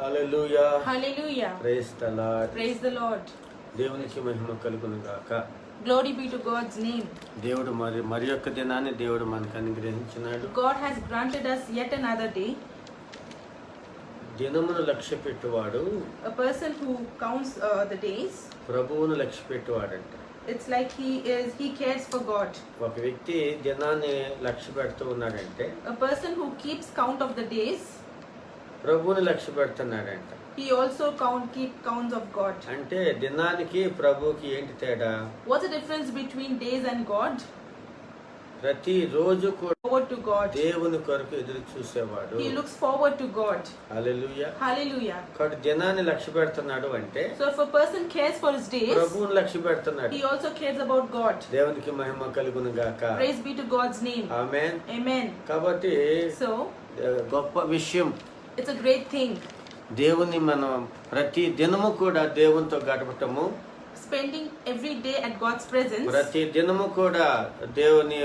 Hallelujah. Hallelujah. Praise the Lord. Praise the Lord. దేవునికి మహిమ కలుగును గాక. Glory be to God's name. దేవుడు మరి యొక్క దినాన్ని దేవుడు మనకు అనుగ్రహించినాడు. God has granted us yet another day. దినమును లక్ష్య పెట్టువాడు A person who counts the days, ప్రభువును లక్ష్య పెట్టువాడంట. it's like he cares for God. ఒక వ్యక్తి దినాన్ని లక్ష్య పెడుతూ ఉన్నాడంటే A person who keeps count of the days, ప్రభువుని లక్ష్య పెడుతున్నాడంట. he also keep counts of God. అంటే దినానికి ప్రభువుకి ఏంటి తేడా? What's the difference between days and God? ప్రతి రోజు కూడా Forward to God. దేవుని కొరకు ఎదురు చూసేవాడు. He looks forward to God. Hallelujah. Hallelujah. కాబట్టి దినాన్ని లక్ష్య పెడుతున్నాడు అంటే So if a person cares for his days, ప్రభువుని లక్ష్య పెడుతున్నాడు. he also cares about God. దేవునికి మహిమ కలుగును గాక. Praise be to God's name. Amen. Amen. కాబట్టి So గొప్ప విషయం it's a great thing. దేవుని మనం ప్రతి దినము కూడా దేవునితో గడపటము, Spending every day at God's presence, ప్రతి దినము కూడా దేవుని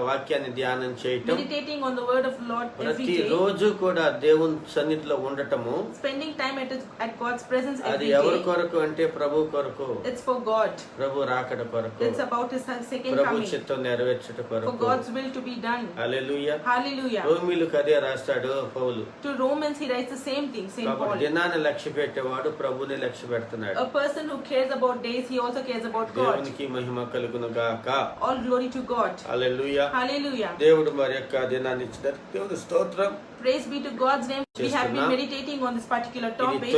వాక్యాన్ని ధ్యానం చేయటం, meditating on the word of the Lord every ప్రతి day, రోజు కూడా దేవుని సన్నిధిలో ఉండటము. spending time at God's presence అది every ఎవరి day. కొరకు అంటే ప్రభు కొరకు, It's for God. ప్రభు రాకడ కొరకు, It's about His second Prabhu coming, చిత్తం నెరవేర్చుట for కొరకు. God's will to be done. Hallelujah. Hallelujah. రోమీయులకు అదే రాస్తాడు పౌలు. To Romans he writes the same thing, Saint కాబట్టి Paul. దినాన్ని లక్ష్య పెట్టేవాడు ప్రభుని లక్ష్య పెడుతున్నాడు. A person who cares about days, he also cares about God. దేవునికి మహిమ కలుగును గాక. All glory to God. Hallelujah. Hallelujah. దేవుడు మరి యొక్క దినాన్ని ఇచ్చినారు. దేవుని స్తోత్రం. Praise be to God's name. We have been meditating on this particular ఇది topic.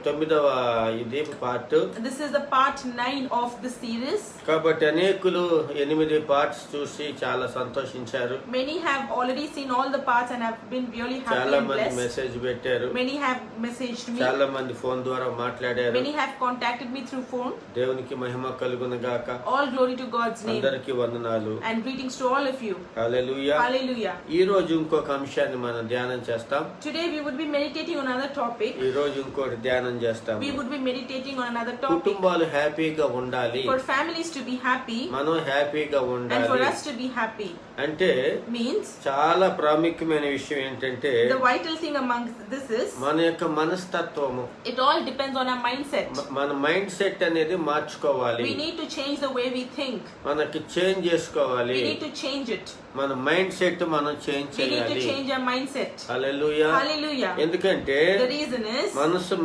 తొమ్మిదవ ఇది part. This is the part 9 of the series. కాబట్టి అనేకులు 8 పార్ట్స్ చూసి చాలా సంతోషించారు. Many have already seen all the parts and have been really happy చాలా and మంది blessed. మెసేజ్ పెట్టారు. Many have messaged me. చాలా మంది ఫోన్ ద్వారా మాట్లాడారు. Many have contacted me through phone. దేవునికి మహిమ కలుగును గాక. All glory to God's name. అందరికీ వందనాలు. And greetings to all of you. Hallelujah. Hallelujah. ఈ రోజు ఇంకొక అంశాన్ని మనం ధ్యానం చేస్తాం. Today we would be meditating on another topic. ఈ రోజు ఇంకోటి ధ్యానం చేస్తాం. We would be meditating on another topic. కుటుంబాలు హ్యాపీగా ఉండాలి, For families to be happy మనం హ్యాపీగా and for ఉండాలి us to be happy అంటే means చాలా ప్రాముఖ్యమైన విషయం ఏంటంటే the vital thing among this is మన యొక్క మనస్తత్వము, it all depends on our mindset. మన మైండ్ సెట్ అనేది మార్చుకోవాలి. We need to change the way we think. మనకి చేంజ్ చేసుకోవాలి. We need to change it. మన మైండ్ సెట్ మనం చేంజ్ We need to చేయాలి. change our mindset. Hallelujah. Hallelujah. ఎందుకంటే The reason is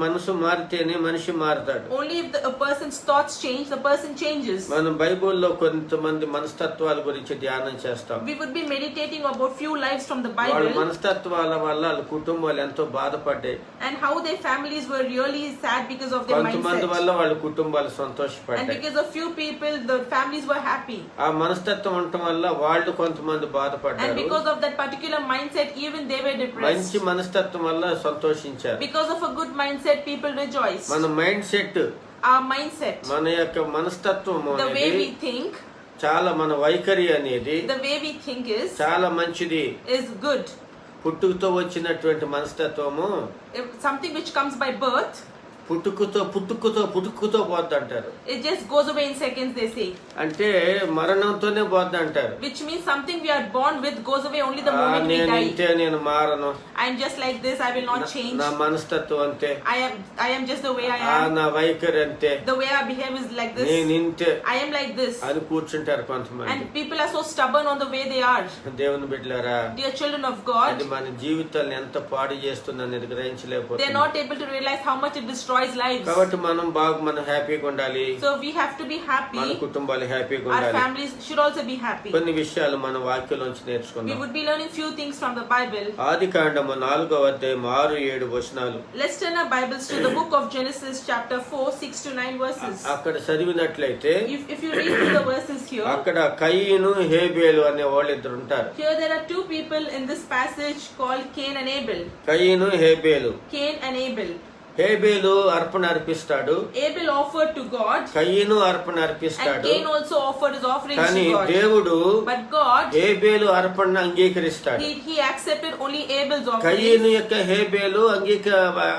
మనసు మారితేనే మనిషి మారుతాడు. only if a person's thoughts change, the person changes. మనం బైబిల్లో కొంతమంది మనస్తత్వాల గురించి ధ్యానం చేస్తాం. We would be meditating about few lives from the వాళ్ళ Bible మనస్తత్వాల వల్ల వాళ్ళ కుటుంబాలు ఎంతో బాధపడ్డాయి. and how their families were really sad because of their కొంతమంది mindset. వల్ల వాళ్ళ కుటుంబాలు And సంతోషపడ్డాయి. because of few people, the families were happy. ఆ మనస్తత్వం ఉండటం వల్ల వాళ్ళు కొంతమంది And బాధపడ్డారు. because of that particular mindset, even they were depressed. మంచి మనస్తత్వం వల్ల సంతోషించారు. Because of a good mindset, people rejoiced. మన మైండ్ సెట్, Our mindset, మన యొక్క మనస్తత్వం the way అనేది we think, చాలా, మన వైఖరి అనేది the way we think చాలా మంచిది. is good. పుట్టుకతో వచ్చినటువంటి మనస్తత్వము If something which comes by birth, పుట్టుకతో పోద్ది అంటారు. it just goes away in seconds, they say. అంటే మరణంతోనే పోద్ది అంటారు. Which means something we are born with goes away only the moment we నేను die. ఇంతే, నేను మారను, I am just like this, I will not change. నా మనస్తత్వం అంతే, I am just the way I am. నా వైఖరి అంతే, The way I behave is like this. నేను ఇంతే I am like this. అని కూర్చుంటారు కొంతమంది. And people are so stubborn on the way they are. దేవుని బిడ్డలారా, Dear children of God, అది మన జీవితాలను ఎంత పాడు చేస్తుంది అనేది they are గ్రహించలేకపోతున్నాం. not able to realize how much it destroys lives. కాబట్టి మనం హ్యాపీగా ఉండాలి. So we have to be happy. మన కుటుంబాలు హ్యాపీగా Our ఉండాలి. families should also be happy. కొన్ని విషయాలు మన వాక్యంలోంచి We నేర్చుకుందాం. would be learning few things from the Bible. ఆదికాండము 4వ అధ్యాయం 6-7 వచనాలు. Let's turn our Bibles to the book of Genesis chapter 4, 6 to 9 verses. అక్కడ చదివినట్లయితే If you read through the verses here, అక్కడ కయీను హేబేలు అనే వాళ్ళు ఇద్దరు ఉంటారు. here there are two people in this passage called Cain and Abel. కయీను హేబేలు. Cain and Abel. హేబేలు అర్పణ అర్పిస్తాడు, Abel offered to God, కయీను అర్పణ and అర్పిస్తాడు. Cain also offered his offerings కానీ to God. దేవుడు But God, హేబేలు అర్పణ అంగీకరిస్తాడు. he accepted only Abel's offerings, కయీను యొక్క హేబేలు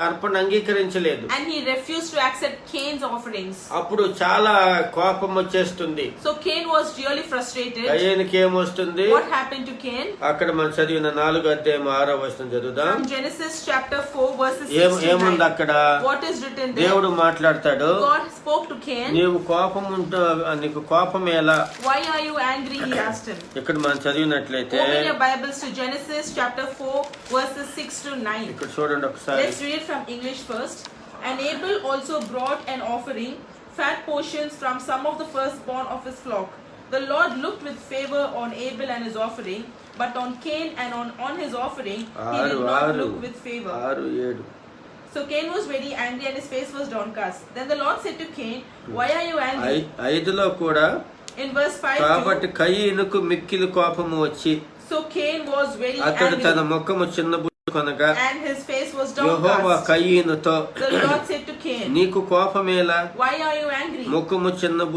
అర్పణ అంగీకరించలేదు. and he refused to accept Cain's offerings. అప్పుడు చాలా కోపం వచ్చేస్తుంది. So Cain was really frustrated. కయీనుకి ఏమొస్తుంది? What happened to Cain? అక్కడ మనం చదివిన 4:6 చదువుదాం. From Genesis chapter 4 verses 6 to ఏముంది 9. అక్కడ? What is written there? దేవుడు మాట్లాడతాడు, God spoke to Cain. నీకు కోపం నీకు కోపం ఎలా? Why are you angry? He asked him. ఇక్కడ మనం చదివినట్లయితే Open your Bibles to Genesis chapter 4 verses 6 to 9. ఇక్కడ చూడండి ఒకసారి. Let's read from English first. And Abel also brought an offering, fat portions from some of the firstborn of his flock. The Lord looked with favor on Abel and his offering, but on Cain and on his offering he did not look with favor. 6:7 So Cain was very angry and his face was downcast. Then the Lord said to Cain, why are you angry? 5లో కూడా In verse 5 కాబట్టి too, కయీనుకు మిక్కిలి కోపము వచ్చి so Cain was very అతడు తన angry ముఖము చిన్నబుచ్చుకొనగా and his face was Jehovah downcast. కయీనుతో, The Lord said to Cain, నీకు కోపమేలా? why are you angry? ముఖము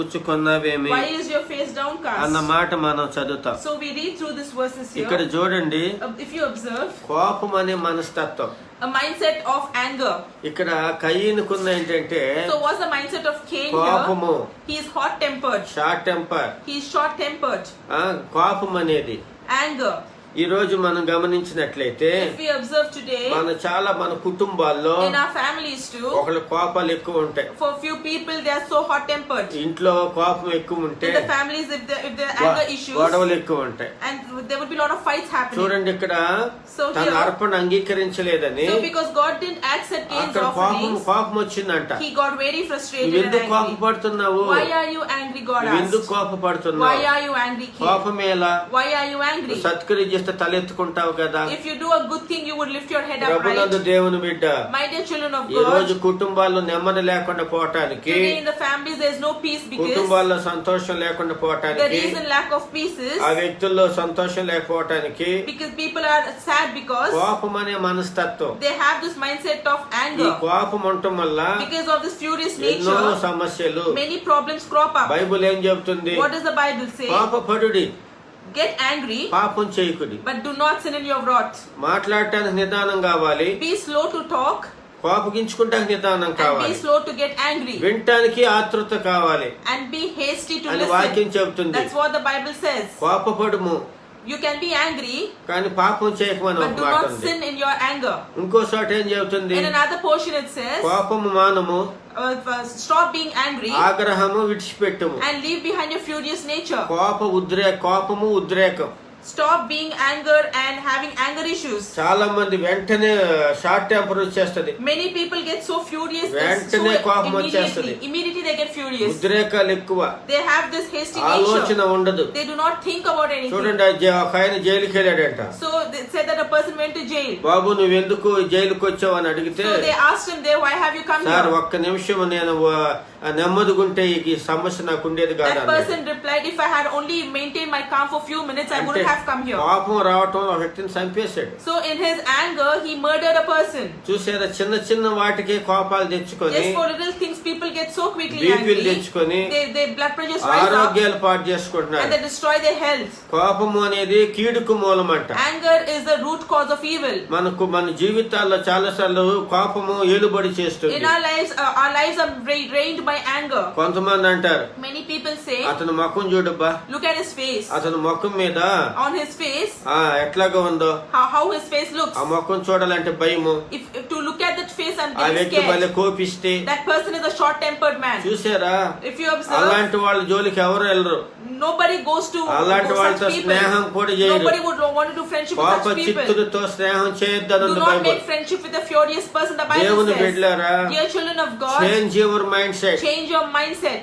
చిన్నబుచ్చుకొన్నావేమి Why is your face అన్న downcast? మాట మనం చదువుతాం. So we read through these verses ఇక్కడ here. చూడండి, If you observe, కోపం అనే మనస్తత్వం a mindset of anger. ఇక్కడ కయీనుకున్న ఏంటంటే So what's the mindset of Cain here? కోపము, He is hot tempered. Short temper. He is short tempered. కోపం అనేది Anger. ఈ రోజు మనం గమనించినట్లయితే If we observe today, మన కుటుంబాల్లో in our families too, ఒకళ్ళ కోపాలు ఎక్కువ ఉంటాయి. for few people they are so hot tempered. ఇంట్లో కోపం ఎక్కువ ఉంటే In the families, if there are anger issues, గొడవలు ఎక్కువ ఉంటాయి. and there would be a lot of fights happening. చూడండి ఇక్కడ So తన here, అర్పణ అంగీకరించలేదని so because God didn't accept Cain's అక్కడ offerings, కోపం వచ్చిందంట. he got very frustrated నువ్వు and ఎందుకు angry. కోపపడుతున్నావు? Why are you angry? God నువ్వు ఎందుకు asked. కోపపడుతున్నావు? Why are you angry, Cain? కోపమేలా? Why are you angry? సత్క్రియ చేస్తే తలెత్తుకుంటావు కదా. If you do a good thing, you would lift your head ప్రభునందు upright. దేవుని బిడ్డ, My dear children of ఈ రోజు God, కుటుంబాల్లో నెమ్మది లేకుండా పోవటానికి, today in the families there is no peace because కుటుంబాల్లో సంతోషం లేకుండా the పోవటానికి, reason lack of peace is ఆ వ్యక్తుల్లో సంతోషం లేకపోవటానికి because people are sad because కోపం అనే మనస్తత్వం, they have this mindset of ఈ anger. కోపం ఉండటం వల్ల Because of this furious ఎన్నో nature, సమస్యలు. many problems crop up. Bible ఏం చెబుతుంది? What does the Bible say? కోపపడుడి, Get angry, పాపం చేయకుడి. but do not sin in your wrath. మాట్లాడటానికి నిదానం కావాలి, Be slow to talk కోపగించుకుంటానికి నిదానం and be కావాలి, slow to get angry వినటానికి ఆతృత కావాలి and be hasty to అని వాక్యం listen. చెబుతుంది. That's what the Bible says. కోపపడుము You can be angry, కానీ పాపం చేయకమని but ఒక do మాట not ఉంది. sin in your anger. ఇంకో చోట ఏం చెబుతుంది? In another portion it says, కోపము మానము, stop being angry ఆగ్రహము విడిచిపెట్టుము. and leave behind your furious nature. కోపము ఉద్రేకం. Stop being anger and having anger issues. చాలా మంది వెంటనే షార్ట్ టెంపర్ వచ్చేస్తది. Many people get so furious వెంటనే కోపం వచ్చేస్తది. immediately they get furious. ఉద్రేకాలు ఎక్కువ, They have this hasty ఆలోచన nature. ఉండదు. They do not think about anything. చూడండి, ఒక ఆయన జైలుకి వెళ్ళాడంట. So they said that a person went to jail. బాబు నువ్వెందుకు జైలుకి వచ్చావు అని అడిగితే, So they asked him there, why have you come sir here? ఒక్క నిమిషం నేను నెమ్మదిగుంటే ఈ సమస్య నాకు ఉండేది కాదు That అన్నాడు. person replied, if I had only maintained my calm for few minutes, I wouldn't have come here. కోపం రావటం ఆ వ్యక్తిని చంపేశాడు. So in his anger, he murdered a person. చూసారా, చిన్న చిన్న వాటికి కోపాలు తెచ్చుకొని, Just for little things, people get so quickly బీపీలు angry. తెచ్చుకొని Their blood pressures rise up ఆరోగ్యాలు పాడు and చేసుకుంటున్నారు. they destroy their health. కోపము అనేది కీడుకు మూలమంట. Anger is the root cause of evil. మన జీవితాల్లో చాలా సార్లు కోపము ఏలుబడి చేస్తుంది. In our lives are reigned by anger. కొంతమంది అంటారు, Many people say, అతను ముఖం చూడబ్బా, look at his face. అతను ముఖం మీద On his face, ఎట్లాగా ఉందో, how his face looks. ఆ ముఖం చూడాలంటే భయము. If to look at that face and ఆ get వ్యక్తి భలే scared, కోపిస్తే, that person is a short-tempered man. చూసారా, If you observe, అలాంటి వాళ్ళ జోలికి ఎవరు వెళ్ళరు. nobody goes to అలాంటి such వాళ్ళతో people. స్నేహం కూడా చేయరు. Nobody would want to do friendship with కోప such people. చిత్తులతో స్నేహం చేయొద్దని Do ఉంది not Bible. make friendship with a furious person. The Bible దేవుని says, బిడ్డలారా, dear children of God, change your mindset. change your mindset.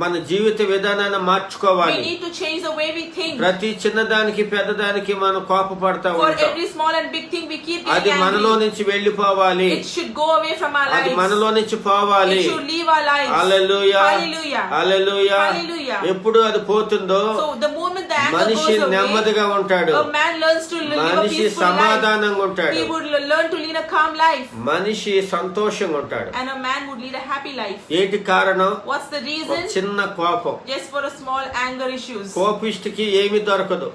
మన జీవిత విధానాన్ని మార్చుకోవాలి. We need to change the way we think. ప్రతి చిన్నదానికి పెద్దదానికి మనం కోపపడతా For ఉంటాం. every small and big thing we keep అది getting మనలో angry. నుంచి వెళ్ళిపోవాలి. It should go away from our అది lives. మనలో నుంచి పోవాలి. It should leave our lives. Hallelujah, Hallelujah. Hallelujah. Hallelujah. ఎప్పుడు అది పోతుందో So the moment the anger మనిషి goes away, నెమ్మదిగా ఉంటాడు, a man learns to live a మనిషి peaceful life. సమాధానంగా ఉంటాడు, He would learn to lead a calm life, మనిషి సంతోషంగా ఉంటాడు. and a man would lead a happy life. ఏంటి కారణం? What's the ఒక reason? చిన్న కోపం. Just for a small anger issues. కోపిష్టికి ఏమి దొరకదు.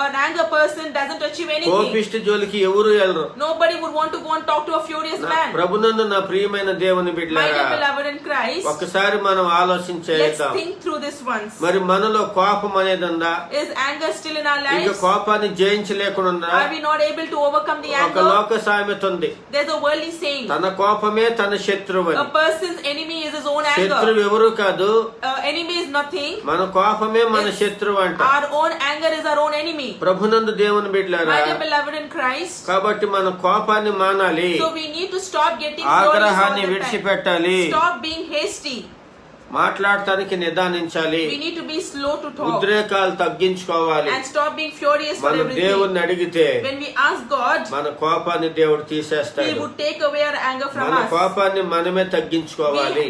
An anger person doesn't achieve anything. కోపిష్టి జోలికి ఎవరు వెళ్ళరు. Nobody would want to go and talk to a furious man. ప్రభునందు నా ప్రియమైన దేవుని My బిడ్డలారా, dear beloved in Christ, ఒకసారి మనం let's ఆలోచించేద్దాం. think through this once. మరి మనలో కోపం అనేది ఉందా? Is anger still in our ఇక lives? కోపాన్ని జయించలేకుండా Are we not able to overcome the ఒక anger? లోక సామెత ఉంది, There's a worldly saying, తన కోపమే తన శత్రువు a అని. person's enemy is his own శత్రువు anger. ఎవరు కాదు, Enemy is nothing. మన కోపమే మన శత్రువు అంట. Our own anger is our own enemy. ప్రభునందు దేవుని బిడ్డలారా, My dear beloved in Christ, కాబట్టి మన కోపాన్ని మానాలి, so we need to stop getting furious all ఆగ్రహాన్ని the time. విడిచిపెట్టాలి, Stop being hasty. మాట్లాడటానికి నిదానించాలి, We need to be slow to talk ఉద్రేకాలు తగ్గించుకోవాలి. and stop being furious for మనం everything. దేవుణ్ణి అడిగితే When we ask God, మన కోపాన్ని దేవుడు He తీసేస్తాడు. would take away our anger from మన us. కోపాన్ని మనమే తగ్గించుకోవాలి.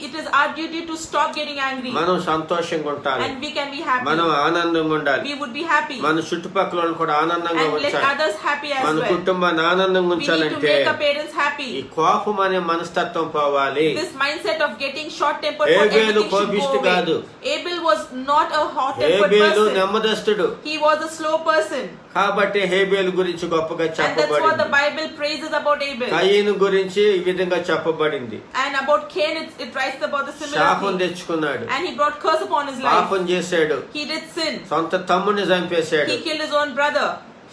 It is our duty to stop getting angry, మనం సంతోషంగా ఉండాలి, and we can be happy. మనం ఆనందంగా ఉండాలి, We would be happy, మన చుట్టుపక్కల వాళ్ళని కూడా ఆనందంగా and let ఉంచాలి, others happy as మన well. కుటుంబాన్ని ఆనందంగా We need to ఉంచాలంటే make our parents happy. ఈ కోపం అనే మనస్తత్వం పోవాలి. This mindset of getting short tempered for హేబేలు everything should కోపిష్టి go కాదు. away. Abel was not a hot tempered హేబేలు person. నెమ్మదస్తుడు, He was a slow person, కాబట్టి హేబేలు గురించి గొప్పగా and that's what the చెప్పబడింది. Bible praises about Abel. కయీను గురించి ఈ విధంగా చెప్పబడింది. And about Cain, it writes about the similar శాపం thing. తెచ్చుకున్నాడు, And he brought curse upon his life. పాపం చేశాడు, He did sin. సొంత తమ్ముడిని చంపేశాడు, He killed his own brother,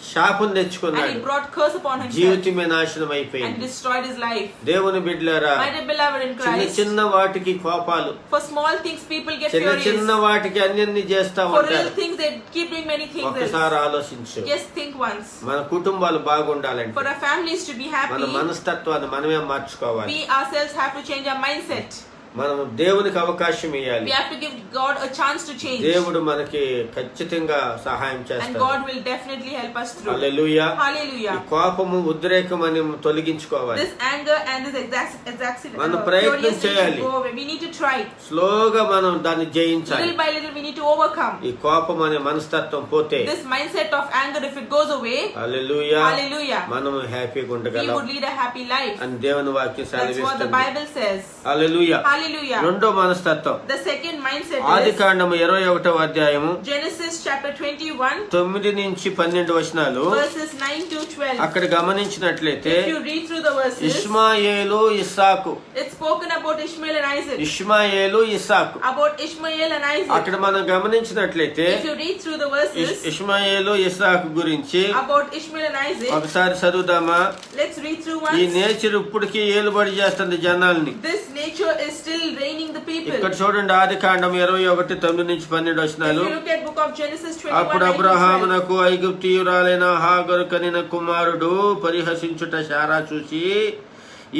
శాపం and తెచ్చుకున్నాడు, he brought curse upon himself జీవితమే నాశనం and అయిపోయింది. destroyed his life. దేవుని బిడ్డలారా, My dear beloved in చిన్న Christ, చిన్న వాటికి కోపాలు, for small things people get చిన్న furious. చిన్న వాటికి అన్ని చేస్తా For ఉంటారు. little things they keep doing many things ఒక్కసారి else. ఆలోచించు. Just think once. మన కుటుంబాలు బాగుండాలంటే For our families to be మన happy, మనస్తత్వాన్ని మనమే మార్చుకోవాలి. we ourselves have to change our mindset. మనం దేవునికి అవకాశం ఇవ్వాలి. We have to give God a chance to change. దేవుడు మనకి ఖచ్చితంగా సహాయం And చేస్తాడు. God will definitely help us through. హల్లెలూయా. ఈ Hallelujah. కోపము ఉద్రేకం అని తొలగించుకోవాలి. This anger and this exact మనం ప్రయత్నం furious thing చేయాలి. should go away. We need to try. స్లోగా మనం దాన్ని జయించాలి. Little by little we need to overcome. ఈ కోపం అనే మనస్తత్వం పోతే This mindset of anger, if it goes away, hallelujah, hallelujah, మనము హ్యాపీగా we ఉండగలం would lead a happy life. అని దేవుని వాక్యం That's what the సెలవిస్తుంది. Bible says. హల్లెలూయా. Hallelujah. రెండో మనస్తత్వం The second mindset ఆది is కాండము 21వ అధ్యాయము Genesis chapter 21, 9 నుంచి 12 వచనాలు. verses 9 to 12. అక్కడ గమనించినట్లయితే If you read through the verses, Ishmael Isaac, it's spoken about Ishmael and Isaac. Ishmael Isaac. About Ishmael and Isaac. అక్కడ మనం గమనించినట్లయితే If you read through the verses ఇష్మాయేలు ఇస్సాకు గురించి about Ishmael and Isaac, ఒకసారి చదువుదామా? let's read through ఈ once. Nature ఇప్పటికీ ఏలుబడి చేస్తుంది జనాల్ని. This nature is still reigning the people. ఇక్కడ చూడండి, ఆది కాండం 21 9 నుంచి 12 If వచనాలు. you look at book of Genesis 21, అప్పుడు 9 to 12. అబ్రహామునకు ఐగుప్తీయురాలైన హాగరు కనిన కుమారుడు పరిహసించుట శారా చూసి,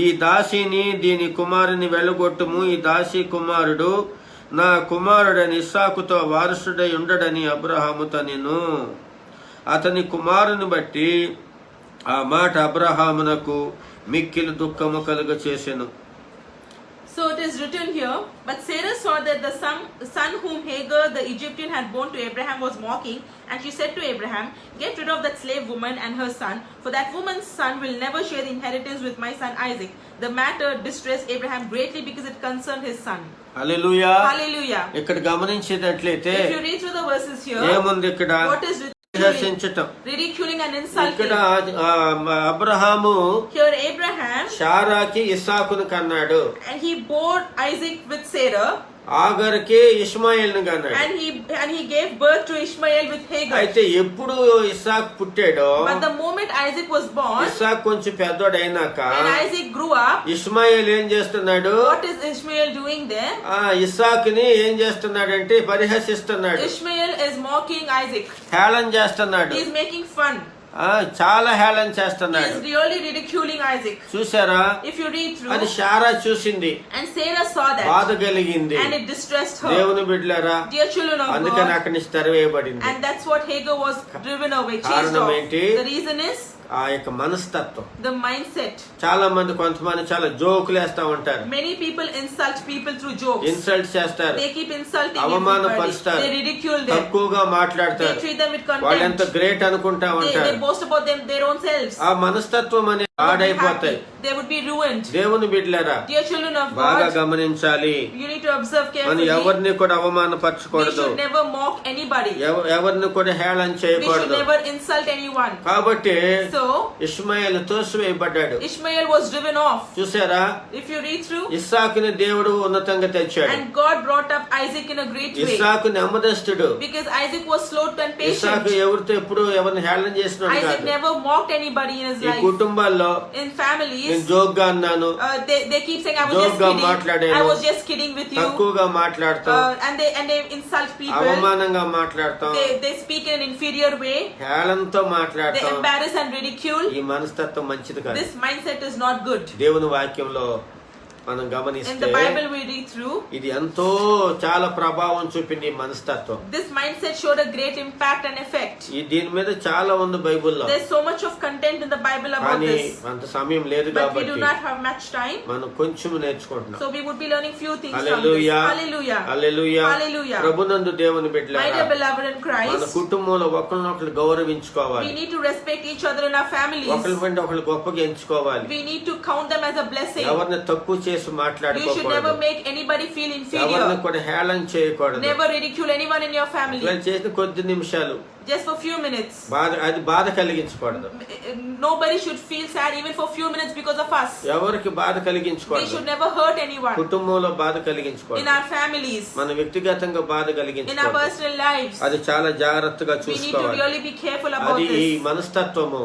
ఈ దాసిని దీని కుమారుని వెళ్ళగొట్టుము, ఈ దాసి కుమారుడు నా కుమారుడని ఇస్సాకుతో వారసుడై ఉండడని అబ్రహాముతో నేను అతని కుమారుని బట్టి ఆ మాట అబ్రహామునకు మిక్కిలి దుఃఖము కలుగ చేసెను. So it is written here, but Sarah saw that the son whom Hagar the Egyptian had born to Abraham was mocking, and she said to Abraham, get rid of that slave woman and her son, for that woman's son will never share the inheritance with my son Isaac. The matter distressed Abraham greatly because it concerned his son. Hallelujah. Hallelujah. ఇక్కడ గమనించినట్లయితే If you read through the verses here, ఏముంది ఇక్కడ? what is పరిహసించటం. ridiculing and ఇక్కడ insulting? Abraham Here Abraham, షారాకి ఇస్సాకును కన్నాడు, and he bore Isaac with Sarah, ఆగర్కి ఇష్మాయేల్ను కన్నాడు. and he gave birth to Ishmael with Hagar. అయితే ఎప్పుడు ఇస్సాకు పుట్టాడో, But the moment Isaac was born, ఇస్సాకు కొంచెం పెద్దోడైనాక when Isaac grew up, Ishmael ఏం చేస్తున్నాడు? what is Ishmael doing there? ఇస్సాకుని ఏం చేస్తున్నాడంటే పరిహసిస్తున్నాడు, Ishmael is mocking Isaac. హేళన చేస్తున్నాడు. He is making fun. చాలా హేళన He చేస్తున్నాడు. is really ridiculing Isaac. చూసారా? If you read through, అది శారా చూసింది, and Sarah saw బాధ that, కలిగింది. and it distressed her. దేవుని బిడ్డలారా, Dear children of అందుకని God, అక్కడి నుంచి తరివేయబడింది. and that's what Hagar was driven away, chased కారణం off. ఏంటి? The reason is ఆ యొక్క మనస్తత్వం. the mindset. చాలా మంది కొంతమంది చాలా జోకులు వేస్తా ఉంటారు, Many people insult people through jokes. Insult చేస్తారు, They keep insulting everybody. అవమానపరుస్తారు, They ridicule them. తక్కువగా They మాట్లాడతారు, treat them with వాళ్ళు ఎంత contempt. గ్రేట్ అనుకుంటా They ఉంటారు. boast about them, their own selves. ఆ మనస్తత్వం అనేది They would be పాడైపోతాయి. happy. They would be ruined. దేవుని బిడ్డలారా, Dear children of బాగా God, గమనించాలి. you need to observe మనం carefully. ఎవరిని కూడా We అవమానపరచకూడదు, should never mock anybody. ఎవరిని కూడా హేళన We should చేయకూడదు. never insult anyone. కాబట్టి So, Ishmael తోసివేయబడ్డాడు. Ishmael was driven off. చూసారా? If you read through, ఇస్సాకుని దేవుడు ఉన్నతంగా తెచ్చాడు. and God brought up Isaac in a great way. Isaac నెమ్మదస్తుడు. Because Isaac was slow and Isaac patient. ఎవరితో ఎప్పుడు ఎవరిని హేళన చేసినాడు Isaac కాదు. never mocked anybody in his ఈ life. కుటుంబాల్లో In families, నేను జోక్గా అన్నాను, they keep saying, I was just జోక్గా kidding. మాట్లాడాను, I was just kidding with you. తక్కువగా మాట్లాడతాం, And they insult people. అవమానంగా మాట్లాడతాం, They speak in an inferior way. హేళనతో They మాట్లాడతాం. embarrass and ridicule. ఈ మనస్తత్వం మంచిది కాదు. This mindset is not good. దేవుని వాక్యంలో మనం In గమనిస్తే the Bible we read through, ఇది ఎంతో చాలా ప్రభావం చూపింది ఈ మనస్తత్వం. this mindset showed a great impact and effect. దీని మీద చాలా ఉంది బైబిల్లో, There's so much of content in the Bible about కానీ this. అంత సమయం లేదు But we do కాబట్టి not have much time. మనం కొంచెం నేర్చుకుంటున్నాం. So we would be learning few things from this. Hallelujah, Hallelujah. Hallelujah. Hallelujah. ప్రభునందు దేవుని My బిడ్డలారా, dear beloved in మన Christ, కుటుంబంలో ఒకరినొకరు we గౌరవించుకోవాలి, need to respect each other in our families. ఒకరి వెంట ఒకరు గొప్పగా ఎంచుకోవాలి. We need to count them as a blessing. ఎవరిని తక్కువ చేసి You మాట్లాడుకోకూడదు, should never make anybody feel ఎవరిని inferior. కూడా హేళన చేయకూడదు. Never ridicule anyone in your family. వీళ్ళు చేసిన కొద్ది నిమిషాలు Just for few minutes. అది బాధ కలిగించకూడదు. Nobody should feel sad even for few minutes because of us. ఎవరికి బాధ We కలిగించకూడదు, should never hurt anyone. కుటుంబంలో బాధ In కలిగించకూడదు, our families, మన వ్యక్తిగతంగా బాధ in our కలిగించకూడదు. personal lives, అది చాలా జాగ్రత్తగా we need to చూసుకోవాలి. really be careful about అది ఈ this. మనస్తత్వము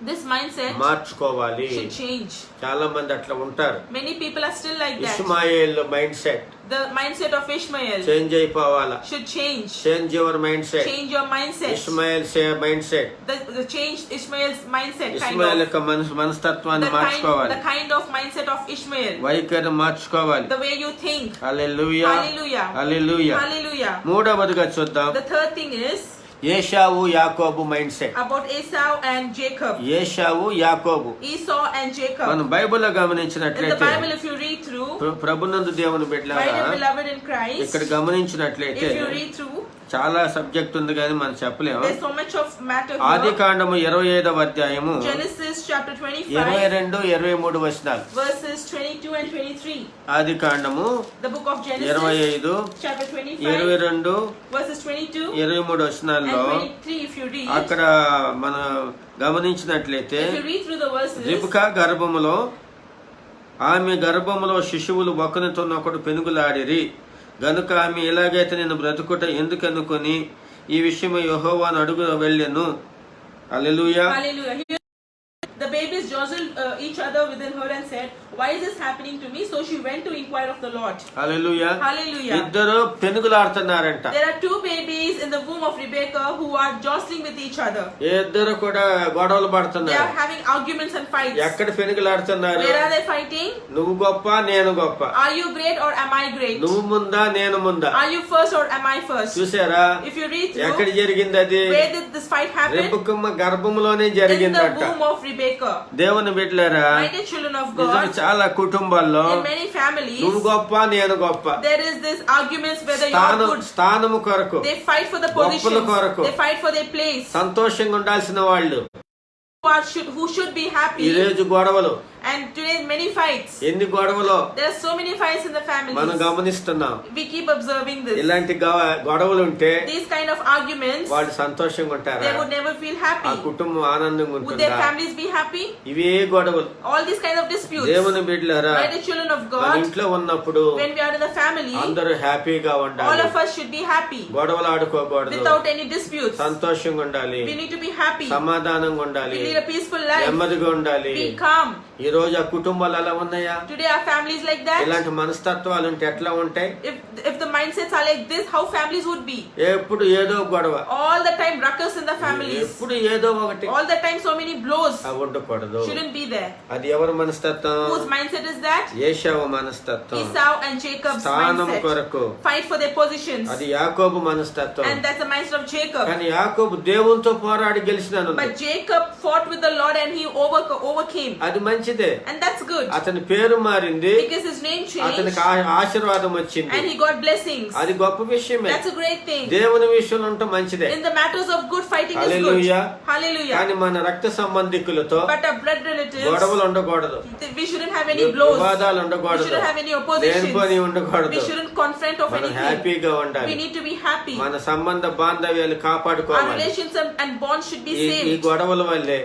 This mindset మార్చుకోవాలి. should change. చాలా మంది అట్లా ఉంటారు. Many people are still like that. Ishmael mindset The mindset of Ishmael change అయిపోవాలా. should change. Change your mindset. Change your mindset. Ishmael mindset, The change Ishmael's mindset kind Ishmael of. యొక్క మనస్తత్వాన్ని మార్చుకోవాలి, The kind of mindset of Ishmael. వైఖరి మార్చుకోవాలి. The way you think. Hallelujah, Hallelujah. Hallelujah. Hallelujah. మూడవదిగా చూద్దాం, The third thing is ఏశావు యాకోబు mind set. about Esau and Jacob. ఏశావు యాకోబు Esau and Jacob. మనం బైబిల్లో In the గమనించినట్లయితే, Bible, if you read through, ప్రభునందు దేవుని my బిడ్డలారా, dear beloved in Christ, ఇక్కడ గమనించినట్లయితే if you read through, చాలా సబ్జెక్ట్ ఉంది కానీ మనం చెప్పలేము. there's so much of matter ఆది here. కాండము 25వ అధ్యాయము Genesis chapter 25, 22, 23 వచనాలు. verses 22 and 23. ఆది కాండము The book of Genesis 25, chapter 25, 22, verses 22 23 and వచనాల్లో 23. If you read, అక్కడ మనం గమనించినట్లయితే, if you read through the verses, రిబ్కా గర్భములో ఆమె గర్భములో శిశువులు ఒకరితోనొకడు పెనుగులాడిరి గనుక ఆమె ఇలాగైతే నేను బ్రతుకుట ఎందుకనుకొని ఈ విషయమై యెహోవాను అడుగు వెళ్ళెను. హల్లెలూయా. hallelujah. Here, the babies jostled each other within her and said, why is this happening to me? So she went to inquire of the Lord. Hallelujah. Hallelujah. ఇద్దరు పెనుగులాడుతున్నారంట. There are two babies in the womb of Rebecca who are jostling with each other. ఇద్దరు కూడా గొడవలు They పడుతున్నారు. are having arguments and fights. ఎక్కడ పెనుగులాడుతున్నారు? Where are they fighting? నువ్వు గొప్ప నేను గొప్ప, Are you great or am I great? నువ్వు ముందా నేను ముందా. Are you first or am I first? చూసారా If you read ఎక్కడ through, జరిగింది అది? where did this fight happen? రెబెక్కమ్మ గర్భములోనే In the జరిగిందంట. womb of Rebecca. దేవుని బిడ్డలారా, My dear children of నిజంగా God, చాలా కుటుంబాల్లో in many families, నువ్వు గొప్ప నేను గొప్ప, there is this arguments whether you are good. స్థానము కొరకు, They fight for the గొప్పల positions. కొరకు. They fight for their place. సంతోషంగా ఉండాల్సిన వాళ్ళు Who should be ఈ happy. రోజు గొడవలు. And today many fights. ఎన్ని గొడవలు There are so many fights in the మనం families. గమనిస్తున్నాం. We keep observing this. ఇలాంటి గొడవలు ఉంటే These kind of arguments, వాళ్ళు సంతోషంగా ఉంటారా? they would never feel ఆ happy. కుటుంబం ఆనందంగా Would their ఉంటుందా? families be happy? ఇవే గొడవలు. All these kind of disputes. దేవుని బిడ్డలారా, My dear children of మన God, ఇంట్లో ఉన్నప్పుడు when we are in the family, అందరూ హ్యాపీగా all ఉండాలి. of us should be happy గొడవలు ఆడుకోకూడదు, without any disputes. సంతోషంగా ఉండాలి, We need to be happy. సమాధానంగా ఉండాలి, We lead a peaceful life. నెమ్మదిగా ఉండాలి. Be calm. ఈ రోజు ఆ కుటుంబాలు ఎలా ఉన్నాయా? Today our families like that. ఇలాంటి మనస్తత్వాలు ఉంటే ఎట్లా ఉంటాయి? If the mindsets are like this, how families would be? ఎప్పుడు ఏదో గొడవ, All the time ruckus in the families. ఎప్పుడు ఏదో ఒకటి. All the time so many blows. అవి ఉండకూడదు. Shouldn't be there. అది ఎవరి మనస్తత్వం? Whose mindset is that? ఏశావు మనస్తత్వం. Esau and Jacob's స్థానం mindset. కొరకు. Fight for their positions. అది యాకోబు మనస్తత్వం. And that's the mindset of Jacob. కానీ యాకోబు దేవునితో పోరాడి గెలిచినాను. But Jacob fought with the Lord and he overcame. అది మంచిదే. And that's good. అతని పేరు మారింది. Because his name changed. అతనికి ఆశీర్వాదం వచ్చింది. And he got blessings. అది గొప్ప విషయమే. That's a great thing. దేవుని విషయంలో ఉండటం మంచిదే. In the matters of good, fighting is good. Hallelujah. Hallelujah. కానీ మన రక్త సంబంధికులతో But our blood relatives, గొడవలు ఉండకూడదు. we shouldn't have any blows. వివాదాలు We ఉండకూడదు. shouldn't have any oppositions. లేనిపోని ఉండకూడదు. We shouldn't confront of మనం anything. హ్యాపీగా We ఉండాలి. need to be happy. మన సంబంధ బాంధవ్యాలు Our కాపాడుకోవాలి. relations and bonds should be ఈ saved. గొడవల వల్లే,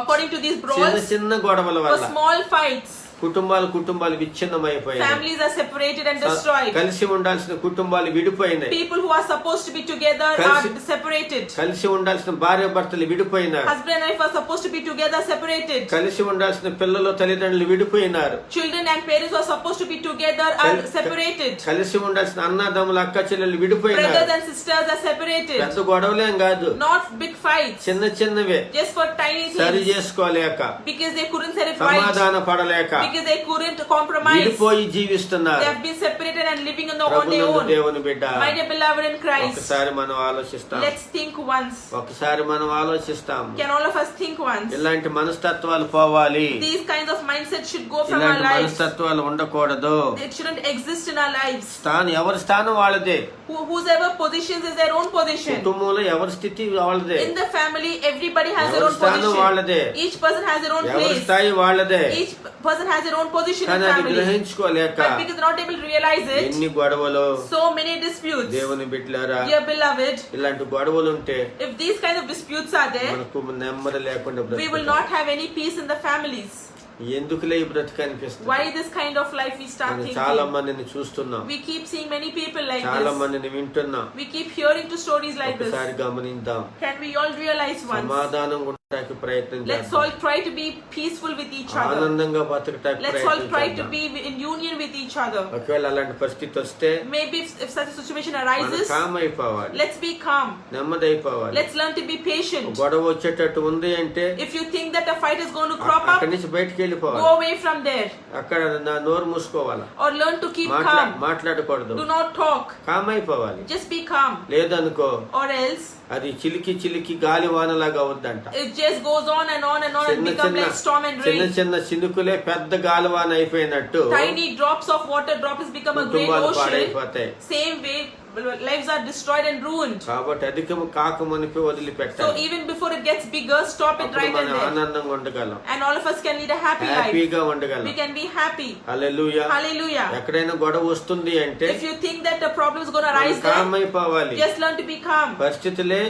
According to these చిన్న brawls, చిన్న గొడవల for వల్ల small fights, కుటుంబాలు విచ్ఛిన్నమైపోయాయి. families are separated and destroyed. కలిసి ఉండాల్సిన కుటుంబాలు విడిపోయినాయి. People who are supposed to be together are కలిసి- separated. కలిసి ఉండాల్సిన భార్య భర్తలు విడిపోయినారు. Husband and wife are supposed to be together, separated. కలిసి ఉండాల్సిన పిల్లలు తల్లిదండ్రులు విడిపోయినారు. Children and parents who are supposed to be together are separated. కలిసి ఉండాల్సిన అన్నదమ్ములు అక్క చెల్లెలు Brothers విడిపోయినారు. and sisters are separated. పెద్ద గొడవలేం కాదు, Not big fights, చిన్నవే. just for tiny సరి things. చేసుకోలేక, Because they couldn't set it right. సమాధాన పడలేక Because they couldn't compromise. విడిపోయి They జీవిస్తున్నారు. have been separated and living on their ప్రభునందు own. దేవుని బిడ్డ, My dear beloved in Christ, ఒకసారి మనం ఆలోచిస్తాం. let's think once. ఒకసారి మనం ఆలోచిస్తాం. Can all of us think once? ఇలాంటి మనస్తత్వాలు పోవాలి. These kinds of mindsets should go from our ఇలాంటి lives. మనస్తత్వాలు ఉండకూడదు. It shouldn't exist in our lives. ఎవరి స్థానం వాళ్ళదే. Whosever positions is their own position. కుటుంబంలో ఎవరి స్థితి వాళ్ళదే. In the family, everybody has their ఎవరి own స్థానం position. వాళ్ళదే. Each person has their own ఎవరి place. స్థాయి వాళ్ళదే. Each person has their own position in కానీ అది family. గ్రహించుకోలేక But because they're not able to realize it, ఎన్ని గొడవలు. so many disputes. దేవుని బిడ్డలారా, Dear beloved, ఇలాంటి గొడవలు ఉంటే if these kind of disputes are there, మనకు నెమ్మది లేకుండా we will బ్రతుకుతాం. not have any peace in the families. ఎందుకులే ఈ బ్రతుకు అనిపిస్తుంది. Why this kind of life we start మనం చాలా thinking? మందిని చూస్తున్నాం, We keep seeing many people like చాలా this. మందిని వింటున్నాం. We keep hearing to stories like this. ఒకసారి గమనిద్దాం. Can we all realize once? సమాధానం ఉండటానికి ప్రయత్నం Let's చేద్దాం. all try to be peaceful with each other. ఆనందంగా బతకటానికి Let's all ప్రయత్నం try to చేద్దాం. be in union with each other. ఒకవేళ అలాంటి పరిస్థితి వస్తే Maybe if such a situation మనం arises, కామ్ అయిపోవాలి, let's be calm. నెమ్మది అయిపోవాలి. Let's learn to be patient. గొడవ వచ్చేటట్టు ఉంది అంటే If you think that a fight is going to crop up, అక్కడి నుంచి బయటికి వెళ్ళిపోవాలి. go away from there అక్కడ నా నోరు మూసుకోవాలి, or learn to keep calm. మాట్లాడకూడదు, Do not talk. కామ్ అయిపోవాలి. Just be calm. లేదనుకో Or else అది చిలికి గాలి వానలాగా అవుద్దంట. it just goes on and on and on and become like storm and rain. చిన్న చినుకులే పెద్ద గాలివాన అయిపోయినట్టు Tiny drops of water drops become a great కుటుంబాలు ocean. పాడైపోతాయి. Same way, lives are destroyed and ruined. కాబట్టి అధికము కాకమునిపి So వదిలిపెట్టాలి. even before it gets bigger, stop it అప్పుడు right and మనం there. ఆనందంగా ఉండగలం, And all of us can lead a happy life. హ్యాపీగా ఉండగలం. We can be happy. Hallelujah. Hallelujah. ఎక్కడైనా గొడవ వస్తుంది అంటే If you think that a problem is going to arise calm there, అయిపోవాలి. just learn to be calm. పరిస్థితులే